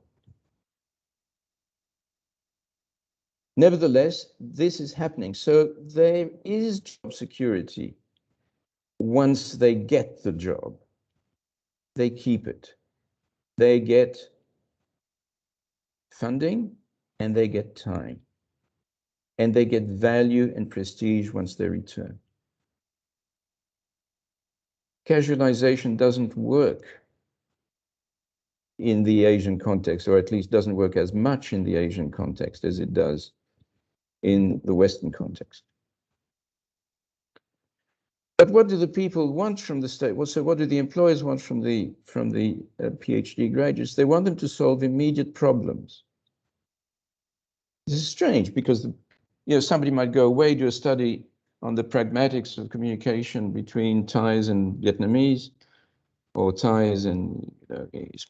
Nevertheless, this is happening. So there is job security. Once they get the job, they keep it. They get funding and they get time. And they get value and prestige once they return. Casualization doesn't work in the Asian context, or at least doesn't work as much in the Asian context as it does in the Western context. But what do the people want from the state? Well, so what do the employers want from the PhD graduates? They want them to solve immediate problems. This is strange because somebody might go away, do a study on the pragmatics of communication between Thais and Vietnamese, or Thais and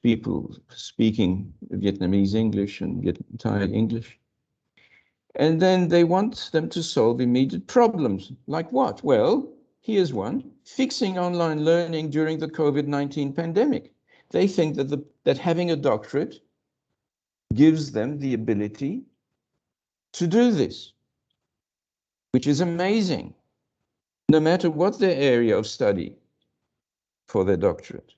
people speaking Vietnamese English and Thai English. And then they want them to solve immediate problems. Like what? Well, here's one: fixing online learning during the COVID-19 pandemic. They think that having a doctorate gives them the ability to do this, which is amazing, no matter what their area of study for their doctorate.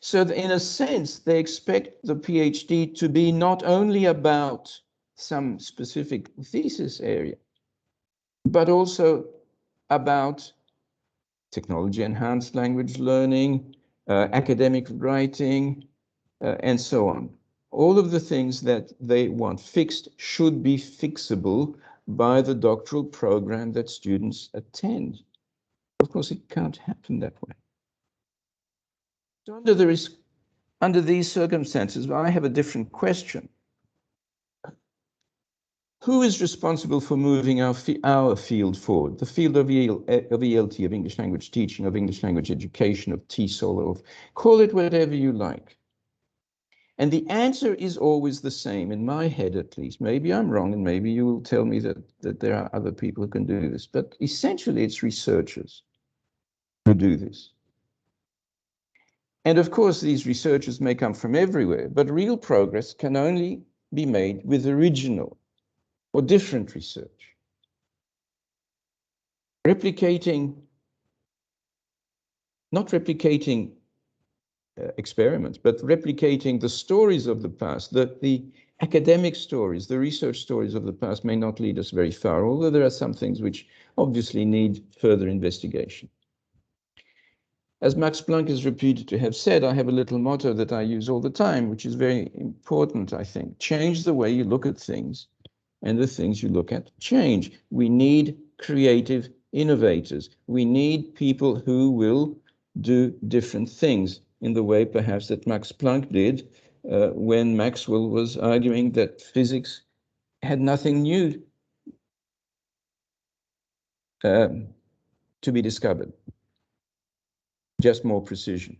So in a sense, they expect the PhD to be not only about some specific thesis area, but also about technology-enhanced language learning, academic writing, and so on. All of the things that they want fixed should be fixable by the doctoral program that students attend. Of course, it can't happen that way. So under these circumstances, I have a different question. Who is responsible for moving our field forward? The field of ELT, of English language teaching, of English language education, of TESOL, of call it whatever you like. And the answer is always the same, in my head at least. Maybe I'm wrong, and maybe you will tell me that there are other people who can do this. But essentially, it's researchers who do this. And of course, these researchers may come from everywhere, but real progress can only be made with original or different research. Not replicating experiments, but replicating the stories of the past, the academic stories, the research stories of the past may not lead us very far, although there are some things which obviously need further investigation. As Max Planck is reputed to have said, I have a little motto that I use all the time, which is very important, I think. Change the way you look at things, and the things you look at change. We need creative innovators. We need people who will do different things in the way perhaps that Max Planck did when Maxwell was arguing that physics had nothing new to be discovered, just more precision.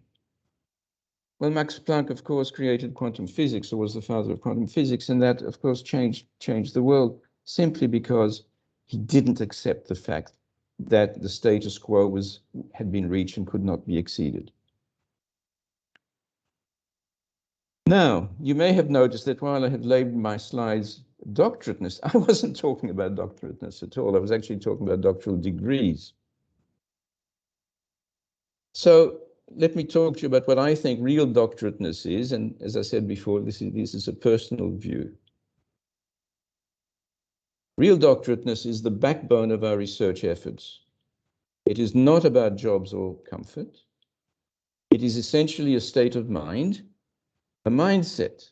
Well, Max Planck, of course, created quantum physics, or was the father of quantum physics, and that, of course, changed the world simply because he didn't accept the fact that the status quo had been reached and could not be exceeded. Now, you may have noticed that while I have labeled my slides Doctorateness, I wasn't talking about Doctorateness at all. I was actually talking about doctoral degrees. So let me talk to you about what I think real Doctorateness is. And as I said before, this is a personal view. Real Doctorateness is the backbone of our research efforts. It is not about jobs or comfort. It is essentially a state of mind, a mindset.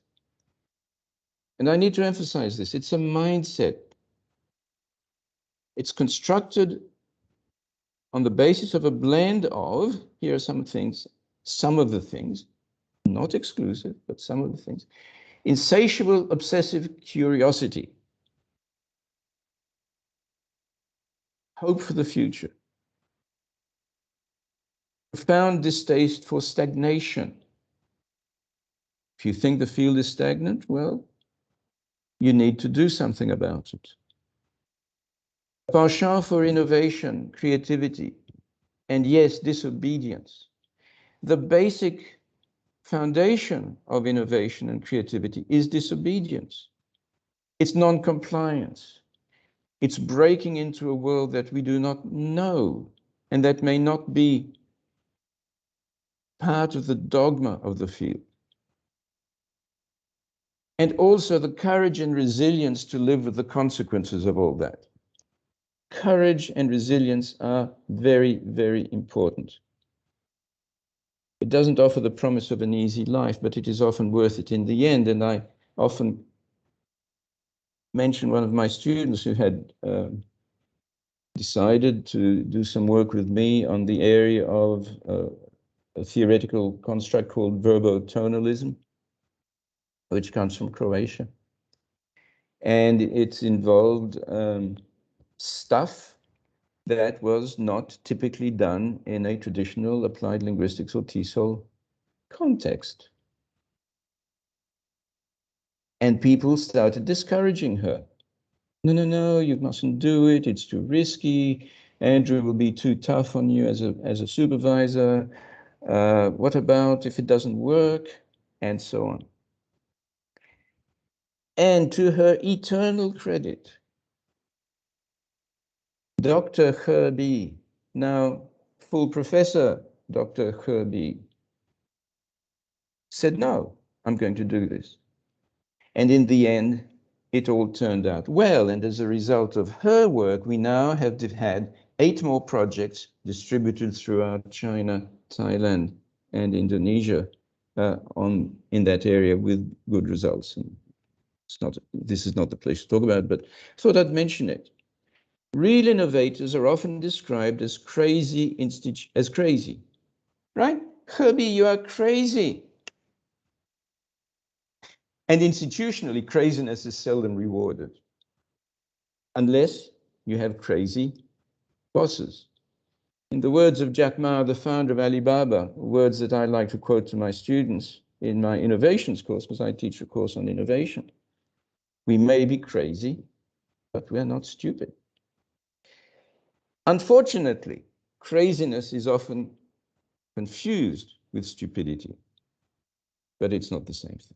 And I need to emphasize this. It's a mindset. It's constructed on the basis of a blend of, here are some things, some of the things, not exclusive, but some of the things. Insatiable obsessive curiosity. hope for the future, profound distaste for stagnation. If you think the field is stagnant, well, you need to do something about it. A penchant for innovation, creativity, and yes, disobedience. The basic foundation of innovation and creativity is disobedience. It's non-compliance. It's breaking into a world that we do not know and that may not be part of the dogma of the field. And also the courage and resilience to live with the consequences of all that. Courage and resilience are very, very important. It doesn't offer the promise of an easy life, but it is often worth it in the end. And I often mention one of my students who had decided to do some work with me on the area of a theoretical construct called verbotonalism, which comes from Croatia. And it's involved stuff that was not typically done in a traditional applied linguistics or TESOL context. And people started discouraging her. No, no, no, you mustn't do it. It's too risky. Andrew will be too tough on you as a supervisor. What about if it doesn't work? And so on. And to her eternal credit, Dr. Herby, now full professor Dr. Herby, said, no, I'm going to do this. And in the end, it all turned out well. And as a result of her work, we now have had 8 more projects distributed throughout China, Thailand, and Indonesia in that area with good results. And this is not the place to talk about it, but I thought I'd mention it. Real innovators are often described as crazy, right? Herbie, you are crazy. And institutionally, craziness is seldom rewarded, unless you have crazy bosses. In the words of Jack Ma, the founder of Alibaba, words that I like to quote to my students in my innovations course, because I teach a course on innovation. We may be crazy, but we're not stupid. Unfortunately, craziness is often confused with stupidity, but it's not the same thing.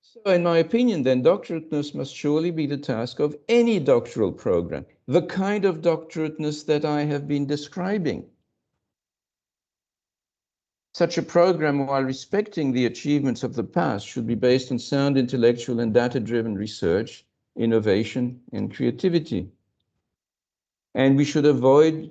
So in my opinion, then, doctorateness must surely be the task of any doctoral program, the kind of doctorateness that I have been describing. Such a program, while respecting the achievements of the past, should be based on sound intellectual and data-driven research, innovation, and creativity. And we should avoid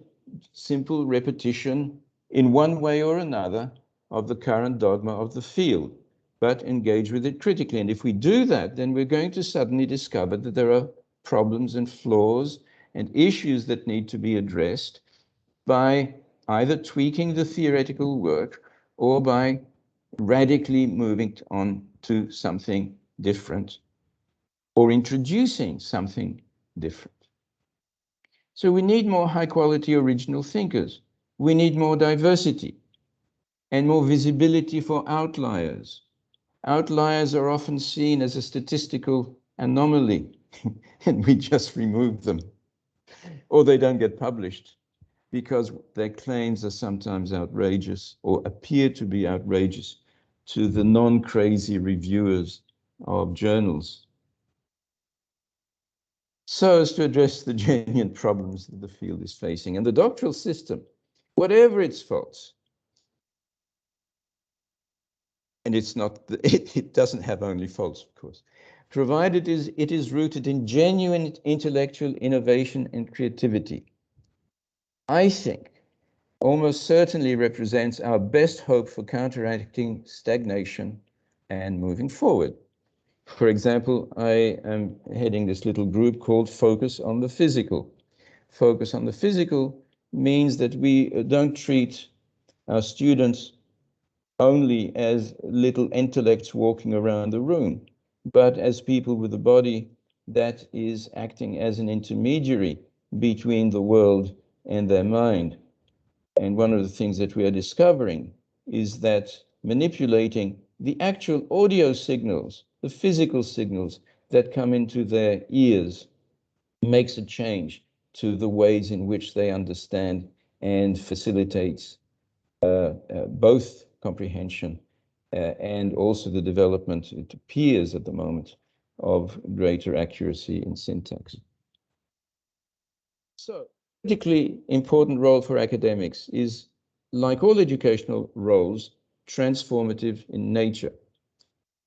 simple repetition in one way or another of the current dogma of the field, but engage with it critically. And if we do that, then we're going to suddenly discover that there are problems and flaws and issues that need to be addressed by either tweaking the theoretical work or by radically moving on to something different or introducing something different. So we need more high-quality original thinkers. We need more diversity and more visibility for outliers. Outliers are often seen as a statistical anomaly, and we just remove them. Or they don't get published because their claims are sometimes outrageous or appear to be outrageous to the non-crazy reviewers of journals, so as to address the genuine problems that the field is facing. And the doctoral system, whatever its faults, and it doesn't have only faults, of course, provided it is rooted in genuine intellectual innovation and creativity, I think almost certainly represents our best hope for counteracting stagnation and moving forward. For example, I am heading this little group called Focus on the Physical. Focus on the Physical means that we don't treat our students only as little intellects walking around the room, but as people with a body that is acting as an intermediary between the world and their mind. And one of the things that we are discovering is that manipulating the actual audio signals, the physical signals that come into their ears, makes a change to the ways in which they understand and facilitates both comprehension and also the development, it appears at the moment, of greater accuracy in syntax. So, critically important role for academics is, like all educational roles, transformative in nature.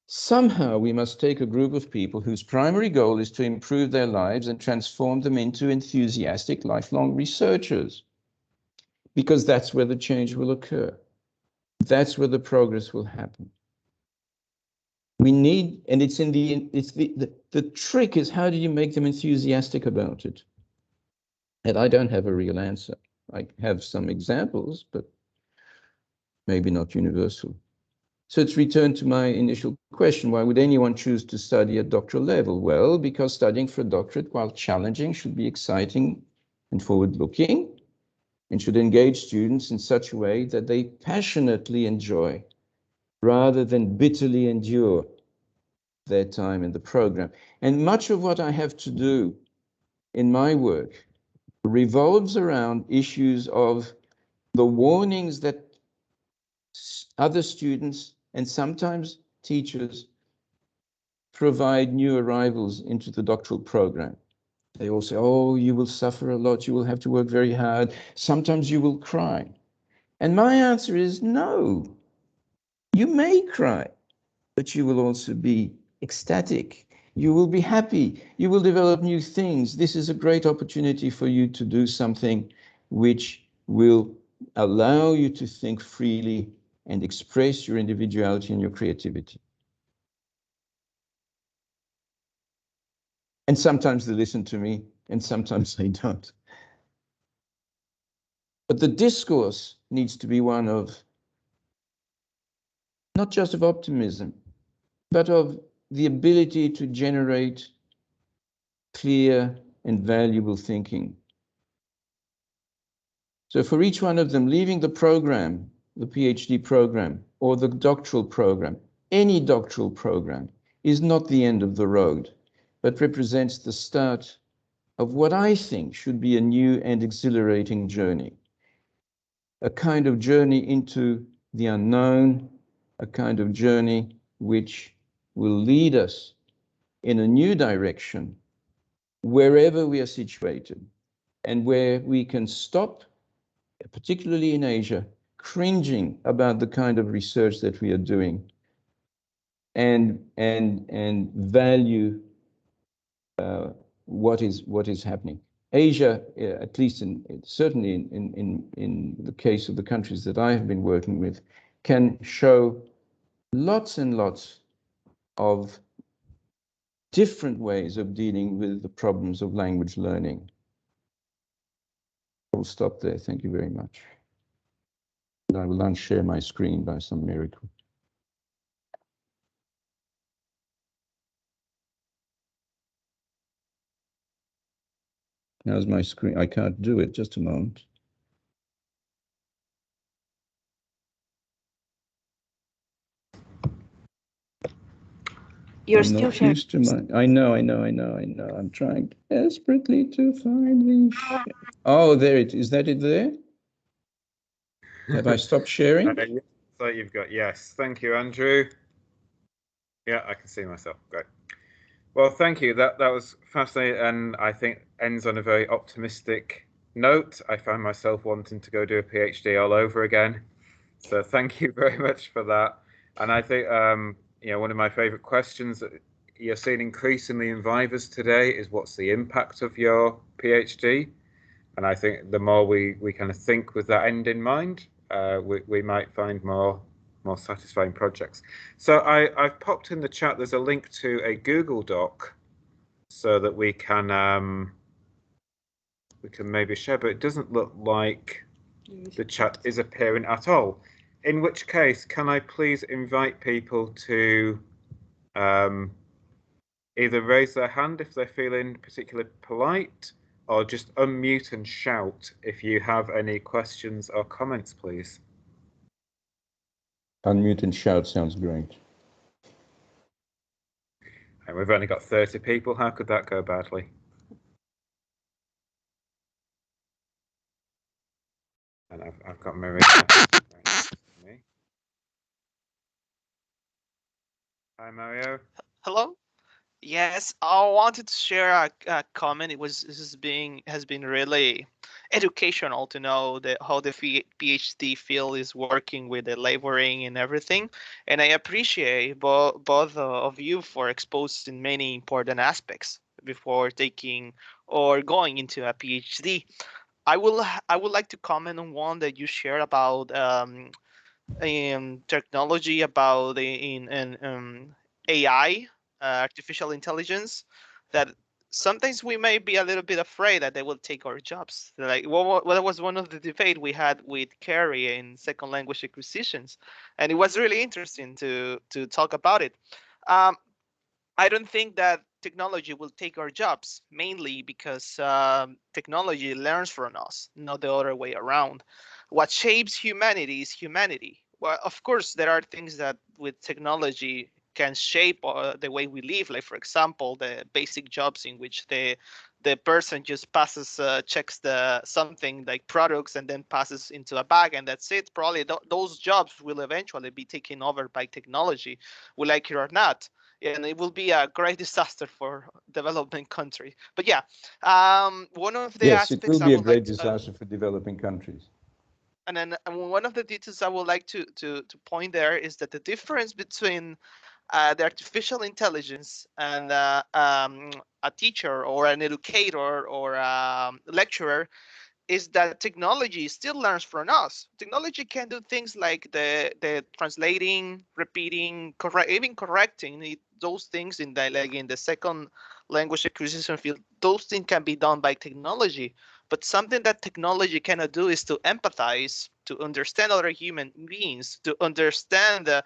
Somehow we must take a group of people whose primary goal is to improve their lives and transform them into enthusiastic, lifelong researchers, because that's where the change will occur. That's where the progress will happen. We need, and the trick is, how do you make them enthusiastic about it? And I don't have a real answer. I have some examples, but maybe not universal. So it's returned to my initial question, why would anyone choose to study at doctoral level? Well, because studying for a doctorate, while challenging, should be exciting and forward-looking, and should engage students in such a way that they passionately enjoy, rather than bitterly endure, their time in the program. And much of what I have to do in my work revolves around issues of the warnings that other students and sometimes teachers provide new arrivals into the doctoral program. They all say, oh, you will suffer a lot, you will have to work very hard, sometimes you will cry. And my answer is no. You may cry, but you will also be ecstatic. You will be happy. You will develop new things. This is a great opportunity for you to do something which will allow you to think freely and express your individuality and your creativity. And sometimes they listen to me, and sometimes they don't. But the discourse needs to be one of, not just of optimism, but of the ability to generate clear and valuable thinking. So for each one of them, leaving the program, the PhD program, or the doctoral program, any doctoral program, is not the end of the road, but represents the start of what I think should be a new and exhilarating journey. A kind of journey into the unknown, a kind of journey which will lead us in a new direction wherever we are situated, and where we can stop, particularly in Asia, cringing about the kind of research that we are doing, and value what is happening. Asia, at least certainly in the case of the countries that I have been working with, can show lots and lots of different ways of dealing with the problems of language learning. I'll stop there. Thank you very much. And I will unshare my screen by some miracle. How's my screen? I can't do it. Just a moment. You're I'm still not sharing. used to my. I know. I'm trying desperately to find the. Oh, there it is. Is that it there? Have I stopped sharing? So you've got, yes. Thank you, Andrew. Yeah, I can see myself. Great. Well, thank you. That was fascinating, and I think ends on a very optimistic note. I find myself wanting to go do a PhD all over again. So thank you very much for that. And I think one of my favorite questions that you're seeing increasingly in Vivas today is, what's the impact of your PhD? And I think the more we kind of think with that end in mind, we might find more satisfying projects. So I've popped in the chat, there's a link to a Google Doc so that we can maybe share, but it doesn't look like the chat is appearing at all. In which case, can I please invite people to either raise their hand if they're feeling particularly polite, or just unmute and shout if you have any questions or comments, please. Unmute and shout sounds great. And we've only got 30 people. How could that go badly? And I've got Maria. Me. Hi, Mario. Hello. Yes, I wanted to share a comment. Has been really educational to know how the PhD field is working with the laboring and everything, and I appreciate both of you for exposing many important aspects before taking or going into a PhD. I would like to comment on one that you shared about technology, about in AI, artificial intelligence, that sometimes we may be a little bit afraid that they will take our jobs. Like what was one of the debate we had with Carrie in second language acquisitions, and it was really interesting to talk about it. Um, I don't think that technology will take our jobs, mainly because technology learns from us, not the other way around. What shapes humanity is humanity. Well, of course, there are things that with technology can shape the way we live. Like, for example, the basic jobs in which the person just passes, checks the something like products and then passes into a bag, and that's it. Probably those jobs will eventually be taken over by technology, we like it or not, and it will be a great disaster for developing countries. But yeah, one of the Yes, it will aspects I be a would like great to, disaster for developing countries. and then one of the details I would like to point there is that the difference between the artificial intelligence and a teacher or an educator or a lecturer is that technology still learns from us. Technology can do things like the translating, repeating, even correcting those things in the like in the second language acquisition field. Those things can be done by technology. But something that technology cannot do is to empathize, to understand other human beings, to understand the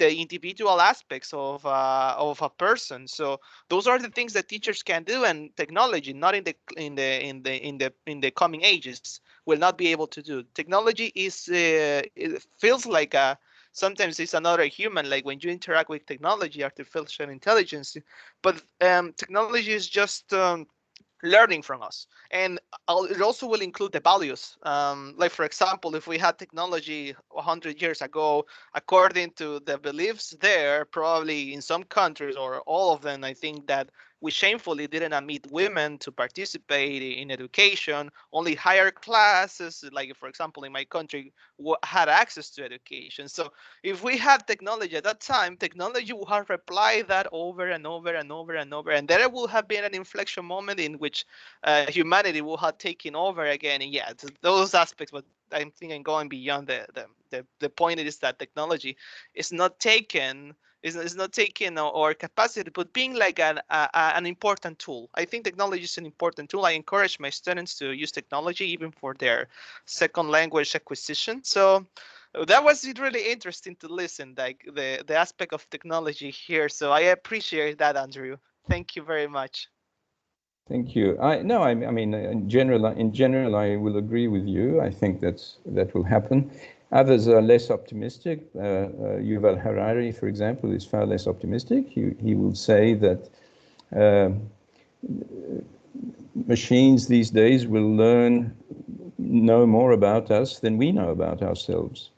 individual aspects of a person. So those are the things that teachers can do, and technology, not in the coming ages, will not be able to do. Technology is it feels like sometimes it's another human, like when you interact with technology, artificial intelligence, but technology is just learning from us, and it also will include the values, like for example, if we had technology 100 years ago, according to the beliefs there, probably in some countries or all of them, I think that we shamefully didn't admit women to participate in education. Only higher classes, like for example in my country, had access to education. So if we had technology at that time, technology would have replied that over and over and over and over, and there will have been an inflection moment in which humanity will have taken over again. And yeah, those aspects, but I'm thinking going beyond the point is that technology is not taken is not taking our capacity, but being like an important tool. I think technology is an important tool. I encourage my students to use technology even for their second language acquisition. So that was really interesting to listen, like the aspect of technology here. So I appreciate that, Andrew. Thank you very much. Thank you. I mean, in general, I will agree with you. I think that will happen. Others are less optimistic. Yuval Harari, for example, is far less optimistic. He will say that machines these days will know more about us than we know about ourselves,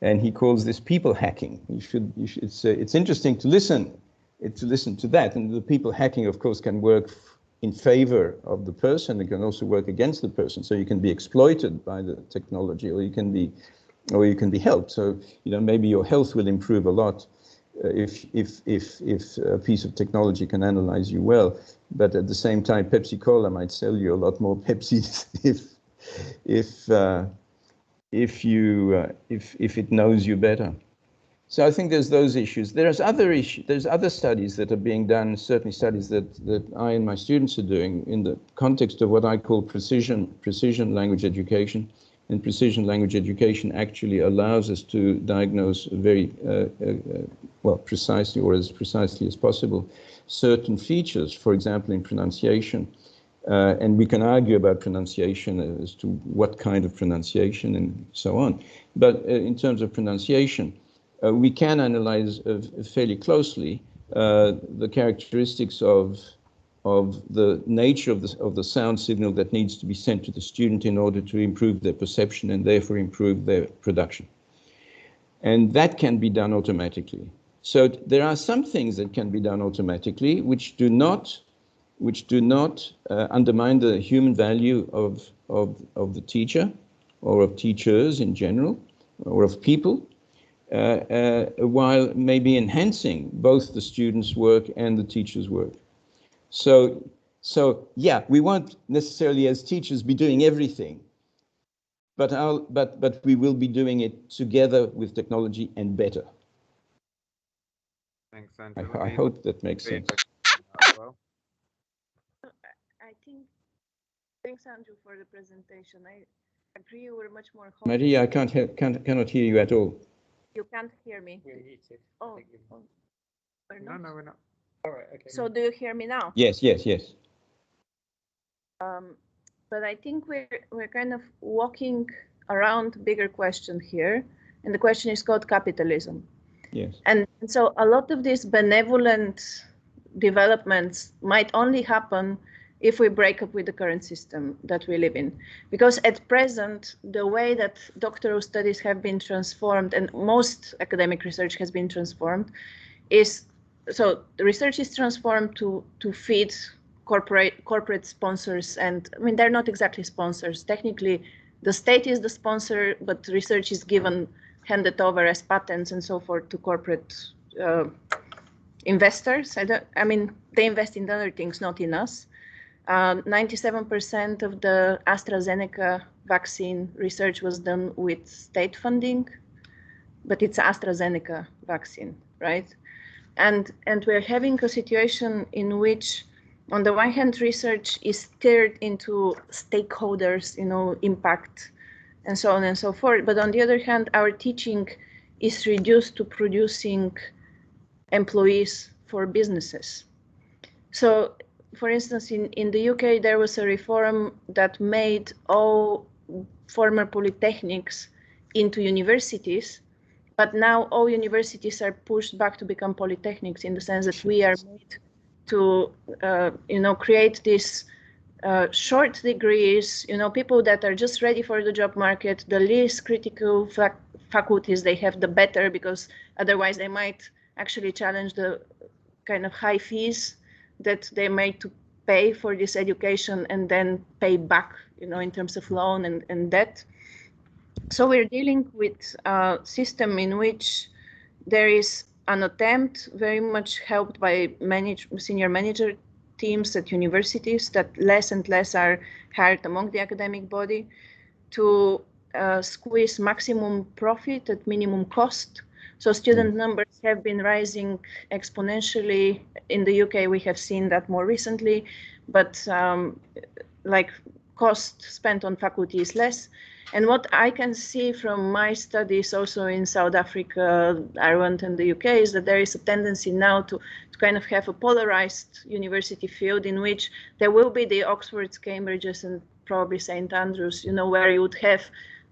and he calls this people hacking. It's interesting to listen to that, and the people hacking, of course, can work in favor of the person. It can also work against the person. So you can be exploited by the technology, or you can be helped. So maybe your health will improve a lot if a piece of technology can analyze you well. But at the same time, Pepsi Cola might sell you a lot more Pepsi if it knows you better. So I think there's those issues. There's other issues. There's other studies that are being done, certainly studies that I and my students are doing in the context of what I call precision language education. And precision language education actually allows us to diagnose very precisely, or as precisely as possible, certain features, for example, in pronunciation, And we can argue about pronunciation as to what kind of pronunciation and so on. But in terms of pronunciation, we can analyze fairly closely the characteristics of the nature of the sound signal that needs to be sent to the student in order to improve their perception and therefore improve their production. And that can be done automatically. So there are some things that can be done automatically which do not undermine the human value of the teacher or of teachers in general or of people, while maybe enhancing both the student's work and the teacher's work. So yeah, we won't necessarily as teachers be doing everything, but we will be doing it together with technology and better. Thanks, Andrew. I hope that makes sense. Well. I think, thanks, Andrew, for the presentation. I agree you were much more hopeful. Maria, I cannot hear you at all. You can't hear me. We're muted. Oh, we're No, not? no, we're not. All right, okay. So do you hear me now? Yes. But I think we're kind of walking around bigger question here, and the question is called capitalism. Yes. And so a lot of these benevolent developments might only happen if we break up with the current system that we live in. Because at present, the way that doctoral studies have been transformed and most academic research has been transformed is, so the research is transformed to feed corporate sponsors. And I mean, they're not exactly sponsors. Technically, the state is the sponsor, but research is handed over as patents and so forth to corporate investors. I mean, they invest in other things, not in us. 97% of the AstraZeneca vaccine research was done with state funding, but it's AstraZeneca vaccine, right? And we're having a situation in which, on the one hand, research is steered into stakeholders, impact, and so on and so forth. But on the other hand, our teaching is reduced to producing employees for businesses. So, for instance, in the UK, there was a reform that made all former polytechnics into universities, but now all universities are pushed back to become polytechnics in the sense that we are made to, create these short degrees, people that are just ready for the job market. The least critical faculties they have, the better, because otherwise they might actually challenge the kind of high fees that they made to pay for this education and then pay back, in terms of loan and debt. So we're dealing with a system in which there is an attempt, very much helped by senior manager teams at universities, that less and less are hired among the academic body, to squeeze maximum profit at minimum cost. So student numbers have been rising exponentially. In the UK, we have seen that more recently, but like cost spent on faculty is less. And what I can see from my studies also in South Africa, Ireland, and the UK is that there is a tendency now to kind of have a polarized university field in which there will be the Oxfords, Cambridges, and probably St. Andrews, where you would have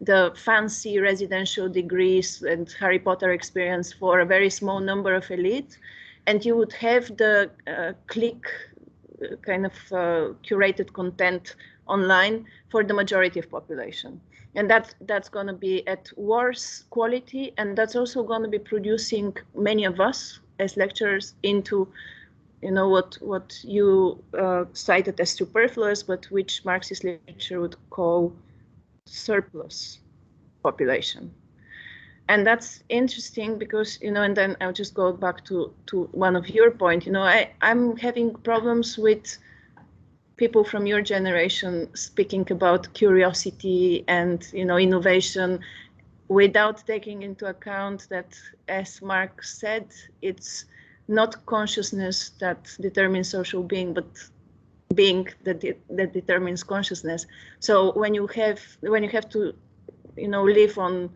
the fancy residential degrees and Harry Potter experience for a very small number of elite. And you would have the click kind of curated content online for the majority of population. And that's going to be at worse quality, and that's also going to be producing many of us as lecturers into, what you cited as superfluous, but which Marxist literature would call surplus population. And that's interesting because, and then I'll just go back to one of your points. I'm having problems with people from your generation speaking about curiosity and, innovation without taking into account that, as Marx said, it's not consciousness that determines social being, but being that determines consciousness. So when you have to, live on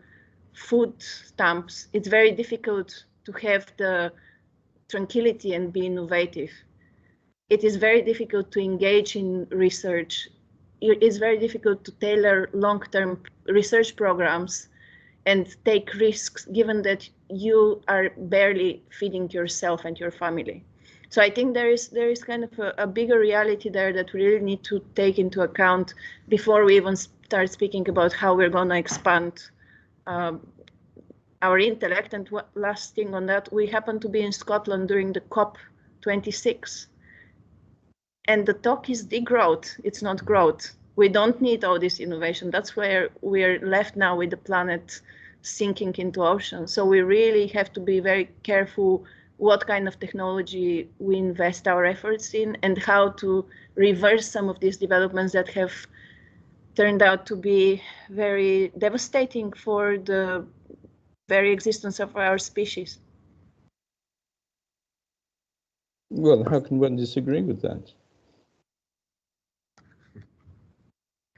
food stamps, it's very difficult to have the tranquility and be innovative. it is very difficult to engage in research. It is very difficult to tailor long-term research programs and take risks, given that you are barely feeding yourself and your family. So I think there is kind of a bigger reality there that we really need to take into account before we even start speaking about how we're going to expand our intellect. And last thing on that, we happen to be in Scotland during the COP26. And the talk is degrowth, it's not growth. We don't need all this innovation. That's where we're left now with the planet sinking into ocean. So we really have to be very careful what kind of technology we invest our efforts in and how to reverse some of these developments that have turned out to be very devastating for the very existence of our species. Well, how can one disagree with that?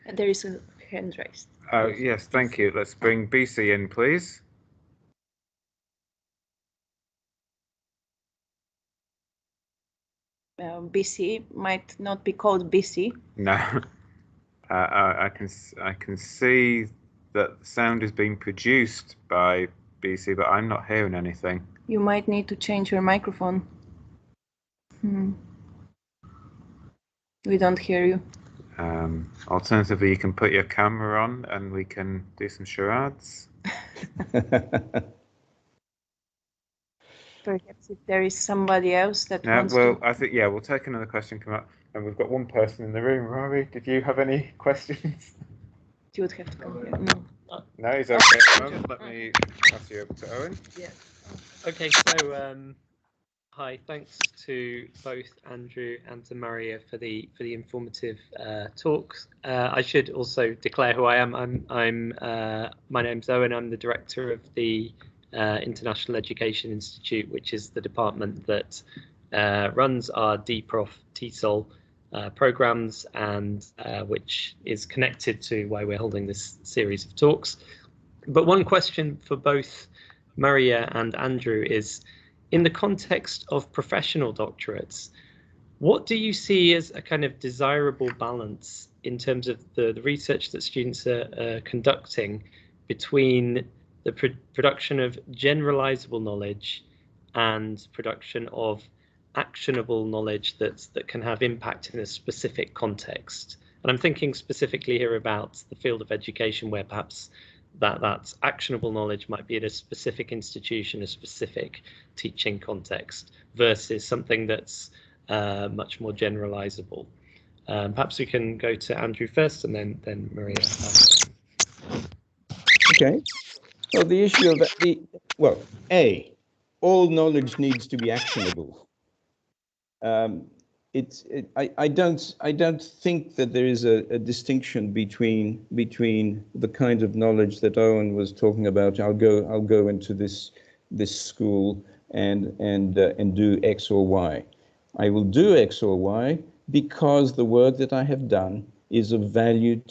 And there is a hand raised. Yes, thank you. Let's bring BC in, please. BC might not be called BC. No, I can see that the sound is being produced by BC, but I'm not hearing anything. You might need to change your microphone. We don't hear you. Alternatively, you can put your camera on and we can do some charades. Perhaps if there is somebody else that wants well, to... I think, yeah, we'll take another question come up. And we've got one person in the room. Rory, did you have any questions? You would have to come here. No. No, he's okay at the moment. Let me pass you over to Owen. Yeah. Okay, so hi, thanks to both Andrew and to Maria for the informative talks. I should also declare who I am. My name's Owen. I'm the director of the International Education Institute, which is the department that runs our DProf TESOL programs and which is connected to why we're holding this series of talks. But one question for both Maria and Andrew is, in the context of professional doctorates, what do you see as a kind of desirable balance in terms of the research that students are conducting between the production of generalizable knowledge and production of actionable knowledge that can have impact in a specific context? And I'm thinking specifically here about the field of education, where perhaps that actionable knowledge might be at a specific institution, a specific teaching context, versus something that's much more generalizable. Perhaps we can go to Andrew first and then Maria. Okay. So the issue of all knowledge needs to be actionable. I don't think that there is a distinction between the kind of knowledge that Owen was talking about. I'll go into this school and do X or Y. I will do X or Y because the work that I have done is of value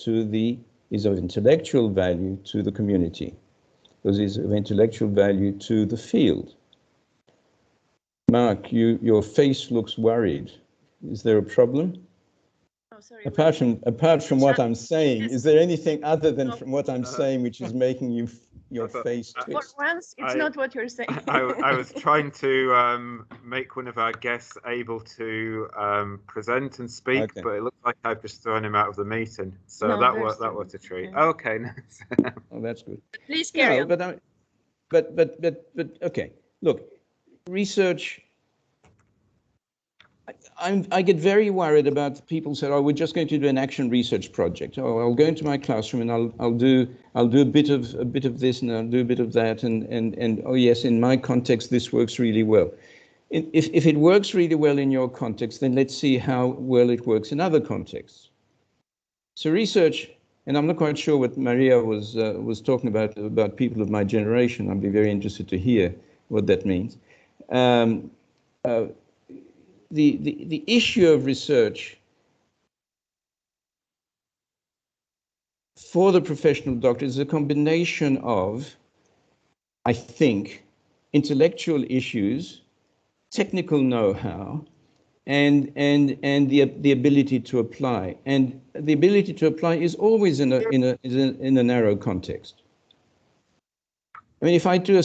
is of intellectual value to the community. Because it's of intellectual value to the field. Mark, your face looks worried. Is there a problem? Oh, sorry. Apart from what I'm saying, is there anything other than from what I'm saying which is making your face twitch? For once, it's not what you're saying. I was trying to make one of our guests able to present and speak, okay. But it looks like I've just thrown him out of the meeting. So no, that was a treat. Yeah. Okay. Oh, that's good. Please carry on. But okay. Look, research. I get very worried about people say, "Oh, we're just going to do an action research project. Oh, I'll go into my classroom and I'll do a bit of this and I'll do a bit of that and oh yes, in my context this works really well." If it works really well in your context, then let's see how well it works in other contexts. So research, and I'm not quite sure what Maria was talking about people of my generation. I'd be very interested to hear what that means. The issue of research for the professional doctor is a combination of, I think, intellectual issues, technical know-how, and the ability to apply. And the ability to apply is always in a narrow context. I mean, if I do a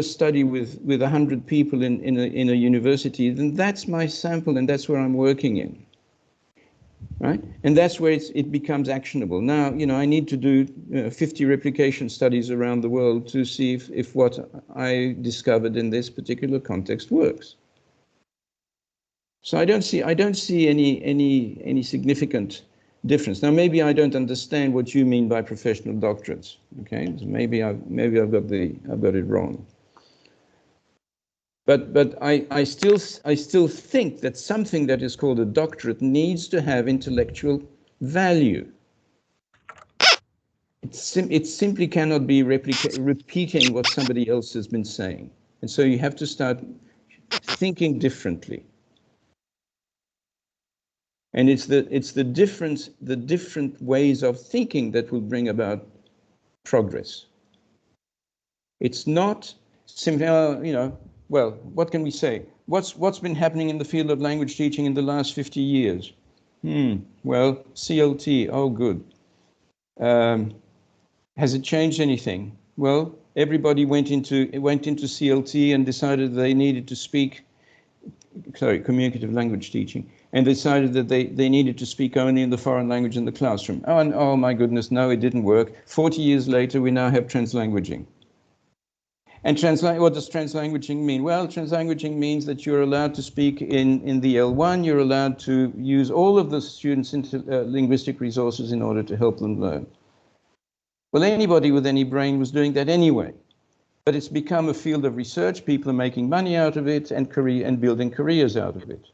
study with 100 people in a university, then that's my sample and that's where I'm working in, right? And that's where it becomes actionable. Now, I need to do 50 replication studies around the world to see if what I discovered in this particular context works. So I don't see any significant difference. Now, maybe I don't understand what you mean by professional doctorates. Okay, so maybe I've got it wrong. But I still think that something that is called a doctorate needs to have intellectual value. It simply cannot be repeating what somebody else has been saying, and so you have to start thinking differently. And it's the different ways of thinking that will bring about progress. It's not simply, well, what can we say? What's been happening in the field of language teaching in the last 50 years? Well, CLT, oh good. Has it changed anything? Well, everybody went into CLT and decided they needed to speak, communicative language teaching, and decided that they needed to speak only in the foreign language in the classroom. Oh my goodness, no, it didn't work. 40 years later, we now have translanguaging. And what does translanguaging mean? Well, translanguaging means that you're allowed to speak in the L1, you're allowed to use all of the students' linguistic resources in order to help them learn. Well, anybody with any brain was doing that anyway. But it's become a field of research. People are making money out of it and building careers out of it.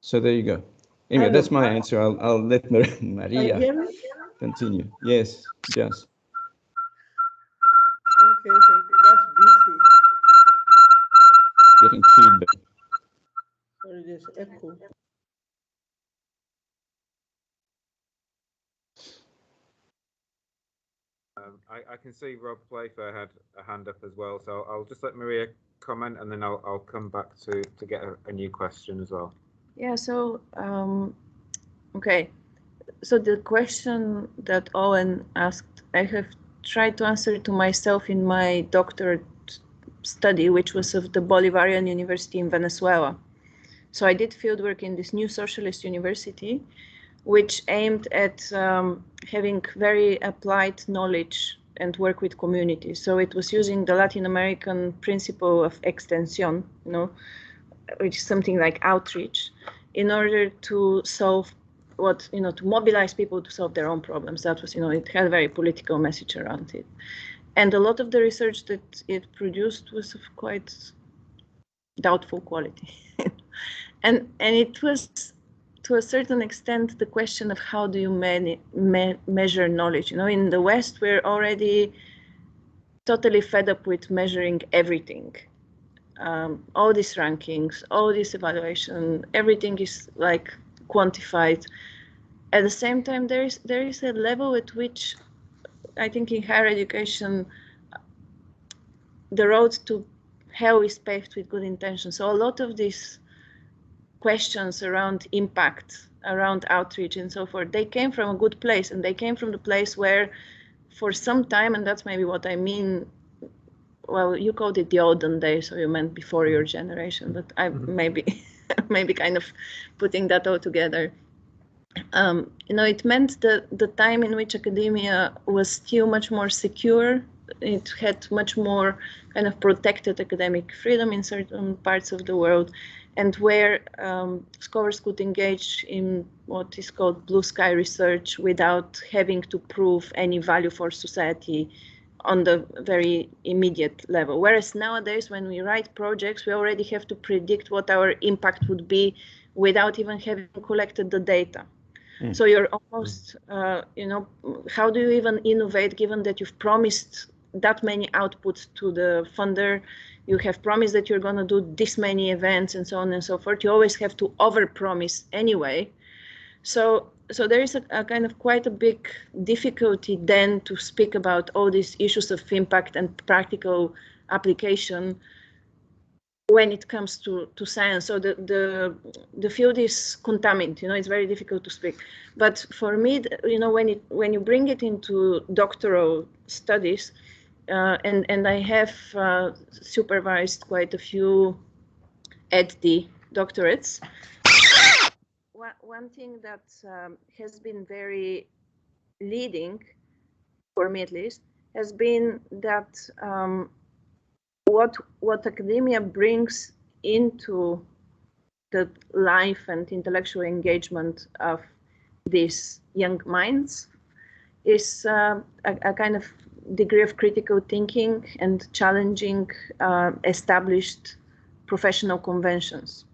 So there you go. Anyway, that's my answer. I'll let Maria continue. Yes, just. Okay, thank you. That's busy. Getting feedback. Sorry, there's echo. I can see Rob Playfair had a hand up as well, so I'll just let Maria comment and then I'll come back to get a new question as well. Yeah, so, okay. So the question that Owen asked, I have tried to answer to myself in my doctorate study, which was of the Bolivarian University in Venezuela. So I did fieldwork in this new socialist university, which aimed at having very applied knowledge and work with communities. So it was using the Latin American principle of extensión, which is something like outreach, in order to solve to mobilize people to solve their own problems. That was, it had a very political message around it. And a lot of the research that it produced was of quite doubtful quality. and it was, to a certain extent, the question of how do you measure knowledge. In the West, we're already totally fed up with measuring everything. All these rankings, all this evaluation, everything is like quantified. At the same time, there is a level at which I think in higher education, the road to hell is paved with good intentions. So a lot of these questions around impact, around outreach and so forth, they came from a good place, and they came from the place where for some time, and that's maybe what I mean, well, you called it the olden days, so you meant before your generation, but I maybe kind of putting that all together. It meant the time in which academia was still much more secure. It had much more kind of protected academic freedom in certain parts of the world, and where scholars could engage in what is called blue sky research without having to prove any value for society on the very immediate level. Whereas nowadays, when we write projects, we already have to predict what our impact would be without even having collected the data. So you're almost, how do you even innovate given that you've promised that many outputs to the funder? You have promised that you're going to do this many events and so on and so forth. You always have to overpromise anyway. So there is a kind of quite a big difficulty then to speak about all these issues of impact and practical application when it comes to science. So the field is contaminated, you know, it's very difficult to speak. But for me, you know, when you bring it into doctoral studies, and I have supervised quite a few EdD doctorates, one thing that has been very leading, for me at least, has been that what academia brings into the life and intellectual engagement of these young minds is a kind of degree of critical thinking and challenging established professional conventions,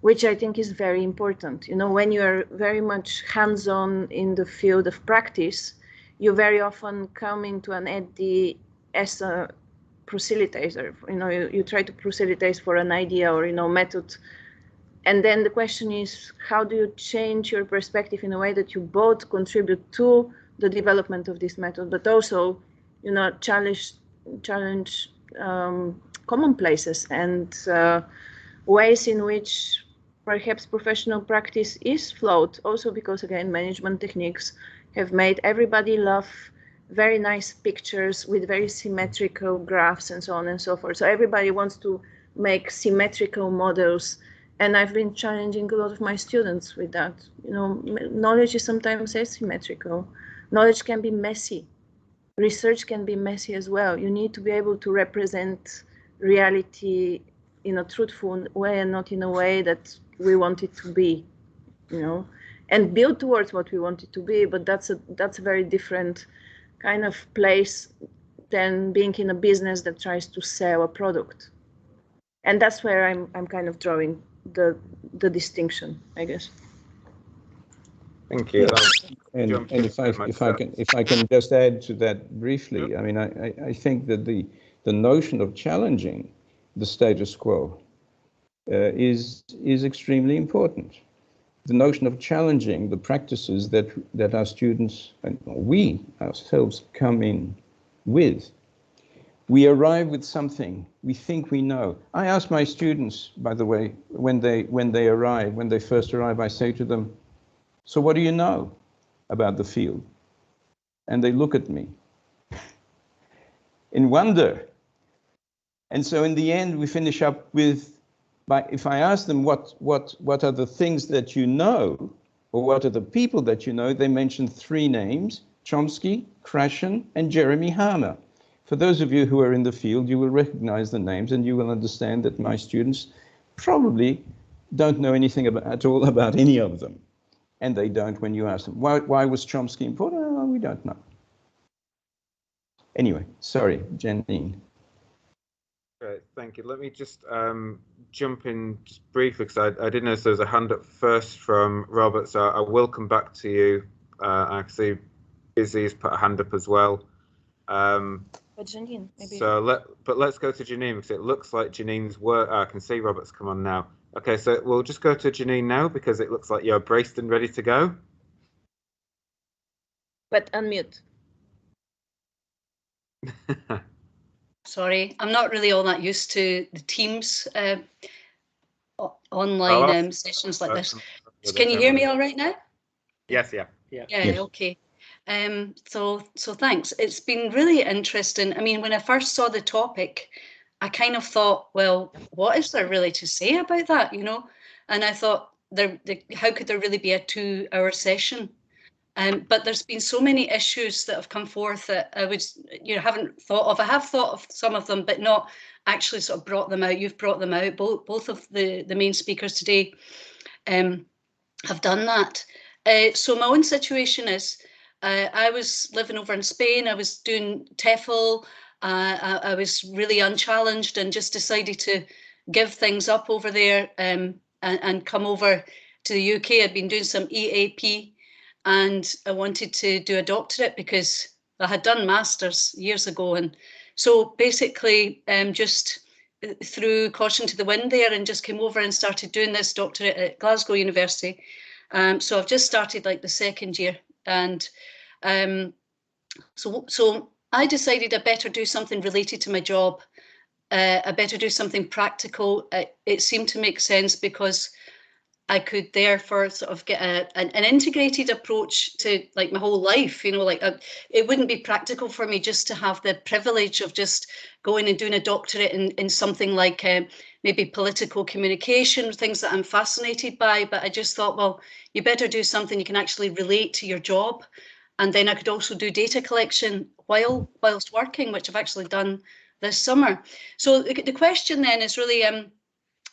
which I think is very important. You know, when you are very much hands-on in the field of practice, you very often come into an EdD as a proselytizer. You know, you try to proselytize for an idea or, you know, method. And then the question is, how do you change your perspective in a way that you both contribute to the development of this method, but also, you know, challenge commonplaces and ways in which perhaps professional practice is flawed, also because, again, management techniques have made everybody love very nice pictures with very symmetrical graphs and so on and so forth. So everybody wants to make symmetrical models. And I've been challenging a lot of my students with that. You know, knowledge is sometimes asymmetrical. Knowledge can be messy. Research can be messy as well. You need to be able to represent reality in a truthful way and not in a way that we want it to be, you know, and build towards what we want it to be. But that's a very different kind of place than being in a business that tries to sell a product. And that's where I'm kind of drawing the distinction, I guess. Thank you. And if I can just add to that briefly, I mean, I think that the notion of challenging the status quo is extremely important. The notion of challenging the practices that our students and we ourselves come in with. We arrive with something we think we know. I ask my students, by the way, when they first arrive, I say to them, "So what do you know about the field?" And they look at me in wonder. And so in the end, we finish up with, if I ask them what are the things that you know, or what are the people that you know, they mention three names: Chomsky, Krashen, and Jeremy Harmer. For those of you who are in the field, you will recognize the names and you will understand that my students probably don't know anything at all about any of them. And they don't when you ask them, why was Chomsky important? Oh, we don't know. Anyway, sorry, Janine. Great, thank you. Let me just jump in just briefly, because I didn't notice there was a hand up first from Robert, so I will come back to you. I can see Izzy's put a hand up as well. But Janine, maybe. So let's go to Janine, because it looks like Janine's work. I can see Robert's come on now. Okay, so we'll just go to Janine now, because it looks like you're braced and ready to go. But unmute. Sorry, I'm not really all that used to the Teams online sessions like this. Can you hear me all right now? Yes, yeah. Yeah, okay. So thanks. It's been really interesting. I mean, when I first saw the topic, I kind of thought, well, what is there really to say about that, you know? And I thought, how could there really be a 2-hour session? But there's been so many issues that have come forth that I haven't thought of. I have thought of some of them, but not actually sort of brought them out. You've brought them out. Both of the main speakers today have done that. So my own situation is, I was living over in Spain. I was doing TEFL. I was really unchallenged and just decided to give things up over there and come over to the UK. I'd been doing some EAP and I wanted to do a doctorate because I had done masters years ago. And so basically just threw caution to the wind there and just came over and started doing this doctorate at Glasgow University. So I've just started like the second year, and so I decided I better do something related to my job I better do something practical. It seemed to make sense because I could therefore sort of get an integrated approach to like my whole life, you know, like it wouldn't be practical for me just to have the privilege of just going and doing a doctorate in something like maybe political communication, things that I'm fascinated by. But I just thought, well, you better do something you can actually relate to your job. And then I could also do data collection whilst working, which I've actually done this summer. So the question then is really,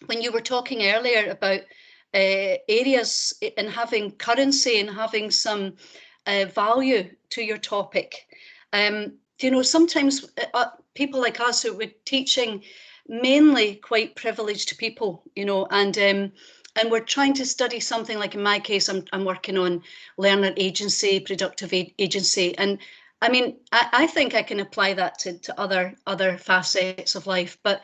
when you were talking earlier about areas and having currency and having some value to your topic. You know, sometimes people like us who were teaching mainly quite privileged people, you know, and we're trying to study something like, in my case, I'm working on learner agency, productive agency. And I mean, I think I can apply that to other facets of life, but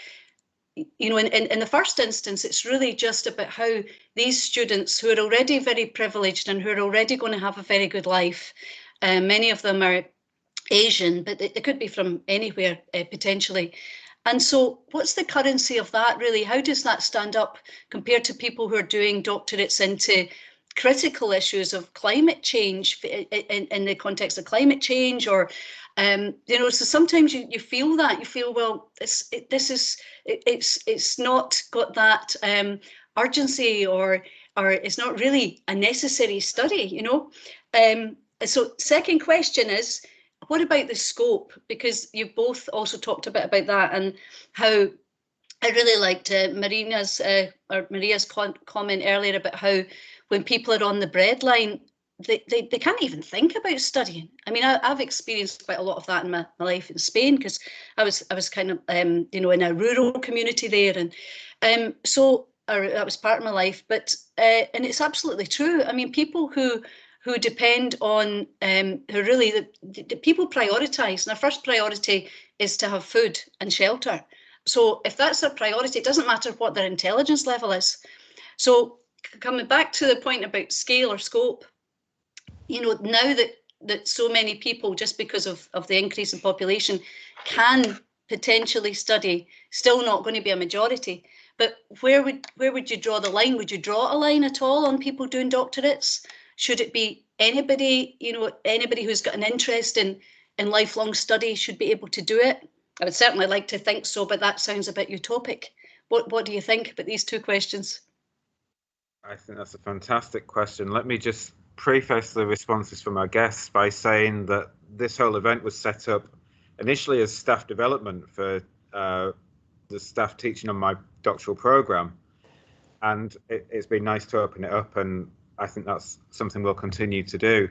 you know, in the first instance, it's really just about how these students who are already very privileged and who are already going to have a very good life, many of them are Asian, but they could be from anywhere potentially. And so what's the currency of that really? How does that stand up compared to people who are doing doctorates into critical issues of climate change in the context of climate change, or you know, so sometimes you feel that, you feel, well, it's not got that urgency, or it's not really a necessary study, you know. So second question is, what about the scope? Because you've both also talked a bit about that, and how I really liked Maria's comment earlier about how when people are on the breadline, they can't even think about studying. I mean, I've experienced quite a lot of that in my life in Spain, because I was kind of you know, in a rural community there, and so that was part of my life. But and it's absolutely true. I mean, people who depend on who really the people prioritise, and our first priority is to have food and shelter. So if that's their priority, it doesn't matter what their intelligence level is. So coming back to the point about scale or scope, you know, now that so many people, just because of the increase in population, can potentially study, still not going to be a majority. But where would you draw the line? Would you draw a line at all on people doing doctorates? Should it be anybody, you know, anybody who's got an interest in lifelong study should be able to do it? I would certainly like to think so, but that sounds a bit utopic. What do you think about these two questions? I think that's a fantastic question. Let me just preface the responses from our guests by saying that this whole event was set up initially as staff development for the staff teaching on my doctoral program, and it's been nice to open it up, and I think that's something we'll continue to do.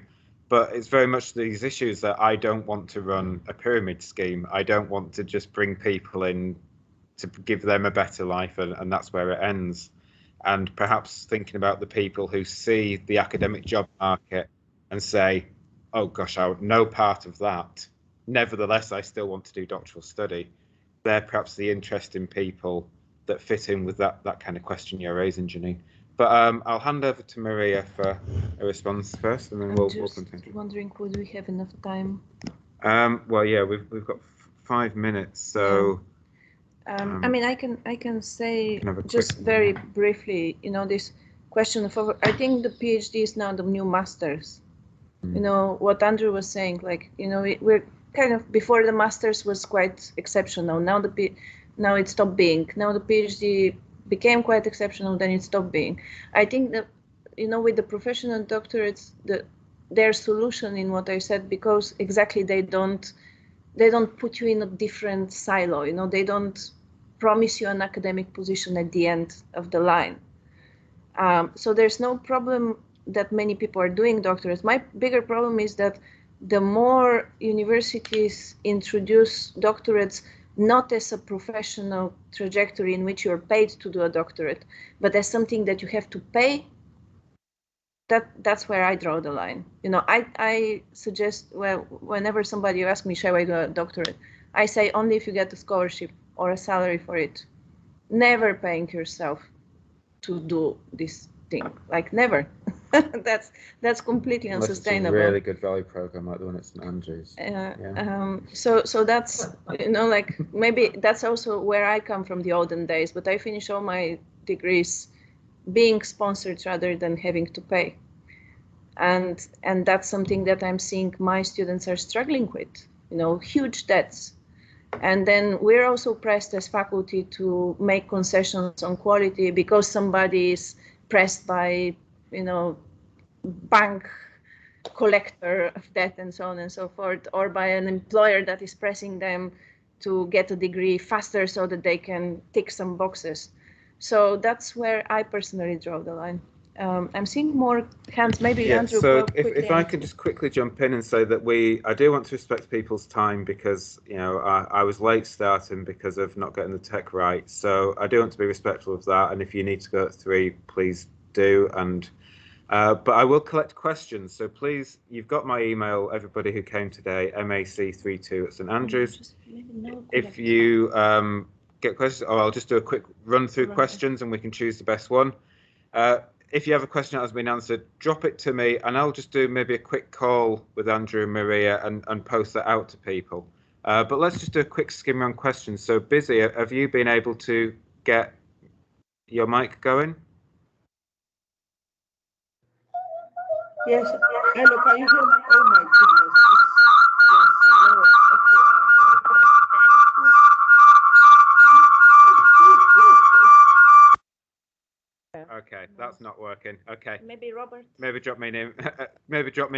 But it's very much these issues that I don't want to run a pyramid scheme. I don't want to just bring people in to give them a better life, and that's where it ends. And perhaps thinking about the people who see the academic job market and say, oh gosh, I would no part of that. Nevertheless, I still want to do doctoral study. They're perhaps the interesting people that fit in with that kind of question you're raising, Janine. But I'll hand over to Maria for a response first, and then we'll continue. Wondering, would we have enough time? Well, yeah, we've got 5 minutes, so. Yeah. I mean, I can say just very briefly, you know, this question of, I think the PhD is now the new masters. You know, what Andrew was saying, like, you know, we're kind of, before the masters was quite exceptional. Now now it stopped being. Now the PhD became quite exceptional, then it stopped being. I think that, you know, with the professional doctorates, their solution in what I said, because exactly they don't put you in a different silo, you know, they don't promise you an academic position at the end of the line. So there's no problem that many people are doing doctorates. My bigger problem is that the more universities introduce doctorates not as a professional trajectory in which you're paid to do a doctorate, but as something that you have to pay, that's where I draw the line. You know, I suggest, well, whenever somebody asks me, shall I do a doctorate, I say only if you get a scholarship or a salary for it. Never paying yourself to do this thing, like never. that's completely Unless it's a unsustainable. really good value program like the one at St Andrews. So that's, you know, like maybe that's also where I come from, the olden days, but I finished all my degrees being sponsored rather than having to pay. And that's something that I'm seeing my students are struggling with, you know, huge debts. And then we're also pressed as faculty to make concessions on quality because somebody is pressed by, you know, bank collector of debt and so on and so forth, or by an employer that is pressing them to get a degree faster so that they can tick some boxes. So that's where I personally draw the line. I'm seeing more hands. Maybe Andrew. So if I could just quickly jump in and say that I do want to respect people's time because, you know, I was late starting because of not getting the tech right. So I do want to be respectful of that. And if you need to go at 3, please do. And but I will collect questions. So please, you've got my email, everybody who came today, mac32@St Andrews. If you get questions, or I'll just do a quick run through questions and we can choose the best one. If you have a question that has been answered, drop it to me and I'll just do maybe a quick call with Andrew and Maria and post that out to people. But let's just do a quick skim around questions. So Busy, have you been able to get your mic going? Yes. Hello, can you hear me? Oh my goodness. Okay, that's not working. Okay. Maybe Robert. Maybe drop me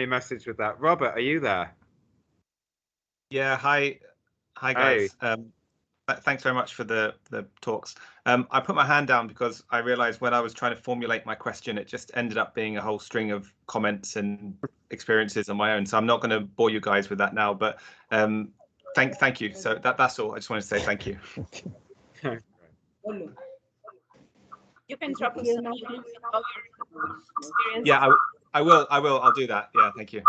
a message with that. Robert, are you there? Yeah, hi guys. Thanks very much for the talks. I put my hand down because I realized when I was trying to formulate my question, it just ended up being a whole string of comments and experiences on my own. So I'm not going to bore you guys with that now, but thank you. So that's all. I just wanted to say thank you. You can drop us an email with all your experience. Yeah, I will. I'll do that. Yeah, thank you.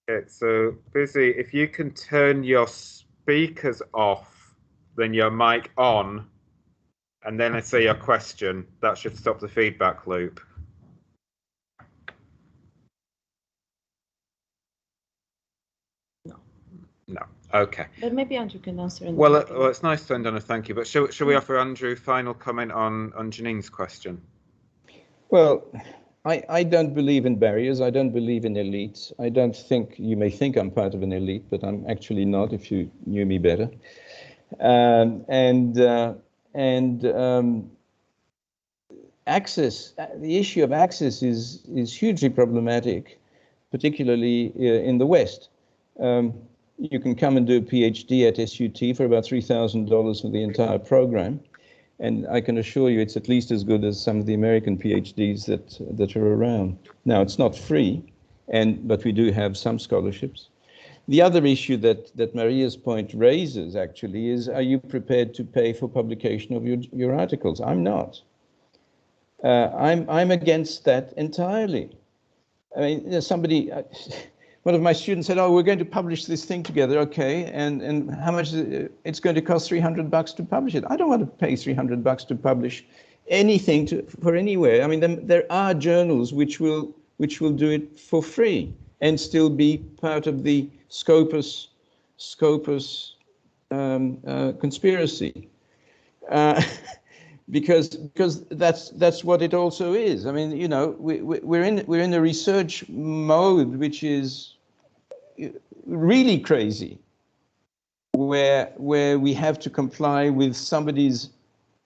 Okay, so Busy, if you can turn your speakers off, then your mic on, and then I say your question, that should stop the feedback loop. No. Okay. But maybe Andrew can answer. Well, it's nice to end on a thank you, but shall we offer Andrew final comment on Janine's question? Well, I don't believe in barriers. I don't believe in elites. I don't think, you may think I'm part of an elite, but I'm actually not if you knew me better. Access, the issue of access is hugely problematic, particularly in the West. You can come and do a PhD at SUT for about $3,000 for the entire program. And I can assure you it's at least as good as some of the American PhDs that are around. Now, it's not free, but we do have some scholarships. The other issue that Maria's point raises, actually, is are you prepared to pay for publication of your articles? I'm not. I'm against that entirely. I mean, somebody... One of my students said, "Oh, we're going to publish this thing together, okay? And how much is it? It's going to cost $300 to publish it." I don't want to pay $300 to publish anything for anywhere. I mean, there are journals which will do it for free and still be part of the Scopus conspiracy, because that's what it also is. I mean, you know, we're in a research mode which is really crazy, where we have to comply with somebody's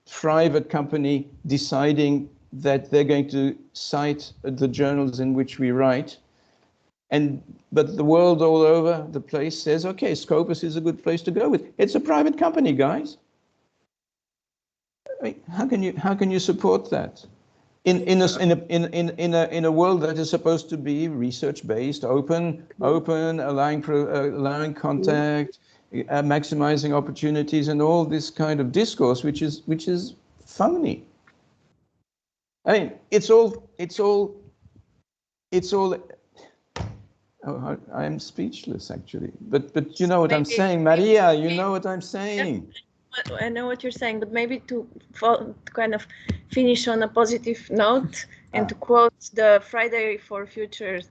private company deciding that they're going to cite the journals in which we write, but the world all over the place says, okay, Scopus is a good place to go with. It's a private company, guys. I mean, how can you support that in a world that is supposed to be research based, open, allowing contact, maximizing opportunities, and all this kind of discourse, which is phony. I mean, it's all. Oh, I'm speechless, actually. But you know what I'm saying, Maria. You know what I'm saying. I know what you're saying, but maybe to kind of finish on a positive note, And to quote the Friday for Future,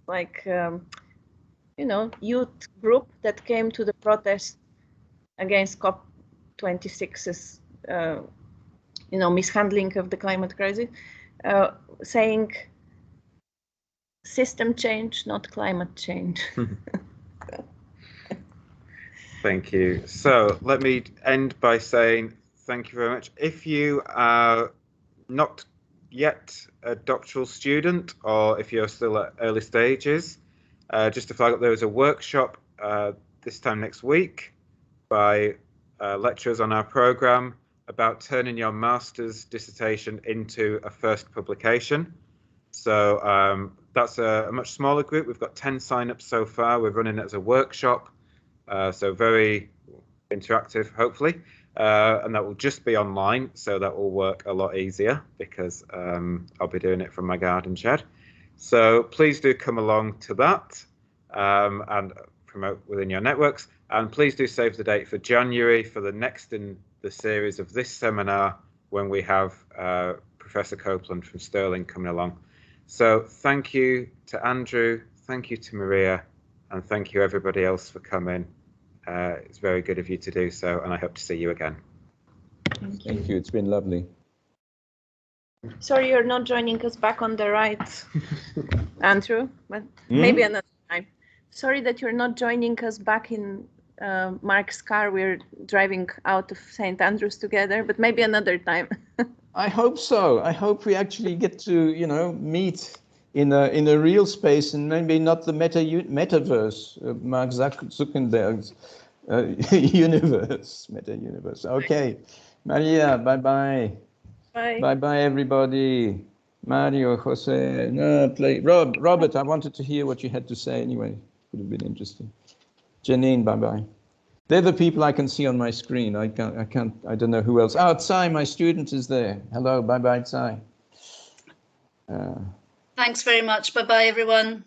like, youth group that came to the protest against COP26's, mishandling of the climate crisis, saying system change, not climate change. Thank you. So let me end by saying thank you very much. If you are not yet a doctoral student, or if you're still at early stages, just to flag up, there is a workshop this time next week by lecturers on our program about turning your master's dissertation into a first publication. So that's a much smaller group. We've got 10 sign-ups so far. We're running it as a workshop, so very interactive, hopefully. And that will just be online, so that will work a lot easier because I'll be doing it from my garden shed. So please do come along to that and promote within your networks. And please do save the date for January for the next in the series of this seminar when we have Professor Copeland from Stirling coming along. So thank you to Andrew, thank you to Maria, and thank you everybody else for coming. It's very good of you to do so, and I hope to see you again. Thank you. It's been lovely. Sorry you're not joining us back on the right, Andrew, but maybe another time. Sorry that you're not joining us back in Mark's car. We're driving out of St. Andrews together, but maybe another time. I hope so. I hope we actually get to, meet in a real space, and maybe not the metaverse, Mark Zuckerberg's universe, meta universe. Okay, Maria, bye-bye. Bye. Bye-bye, everybody. Mario, Jose, no, Robert, I wanted to hear what you had to say anyway. Would have been interesting. Janine, bye-bye. They're the people I can see on my screen. I don't know who else. Oh, Tsai, my student is there. Hello, bye-bye, Tsai. Thanks very much. Bye-bye, everyone.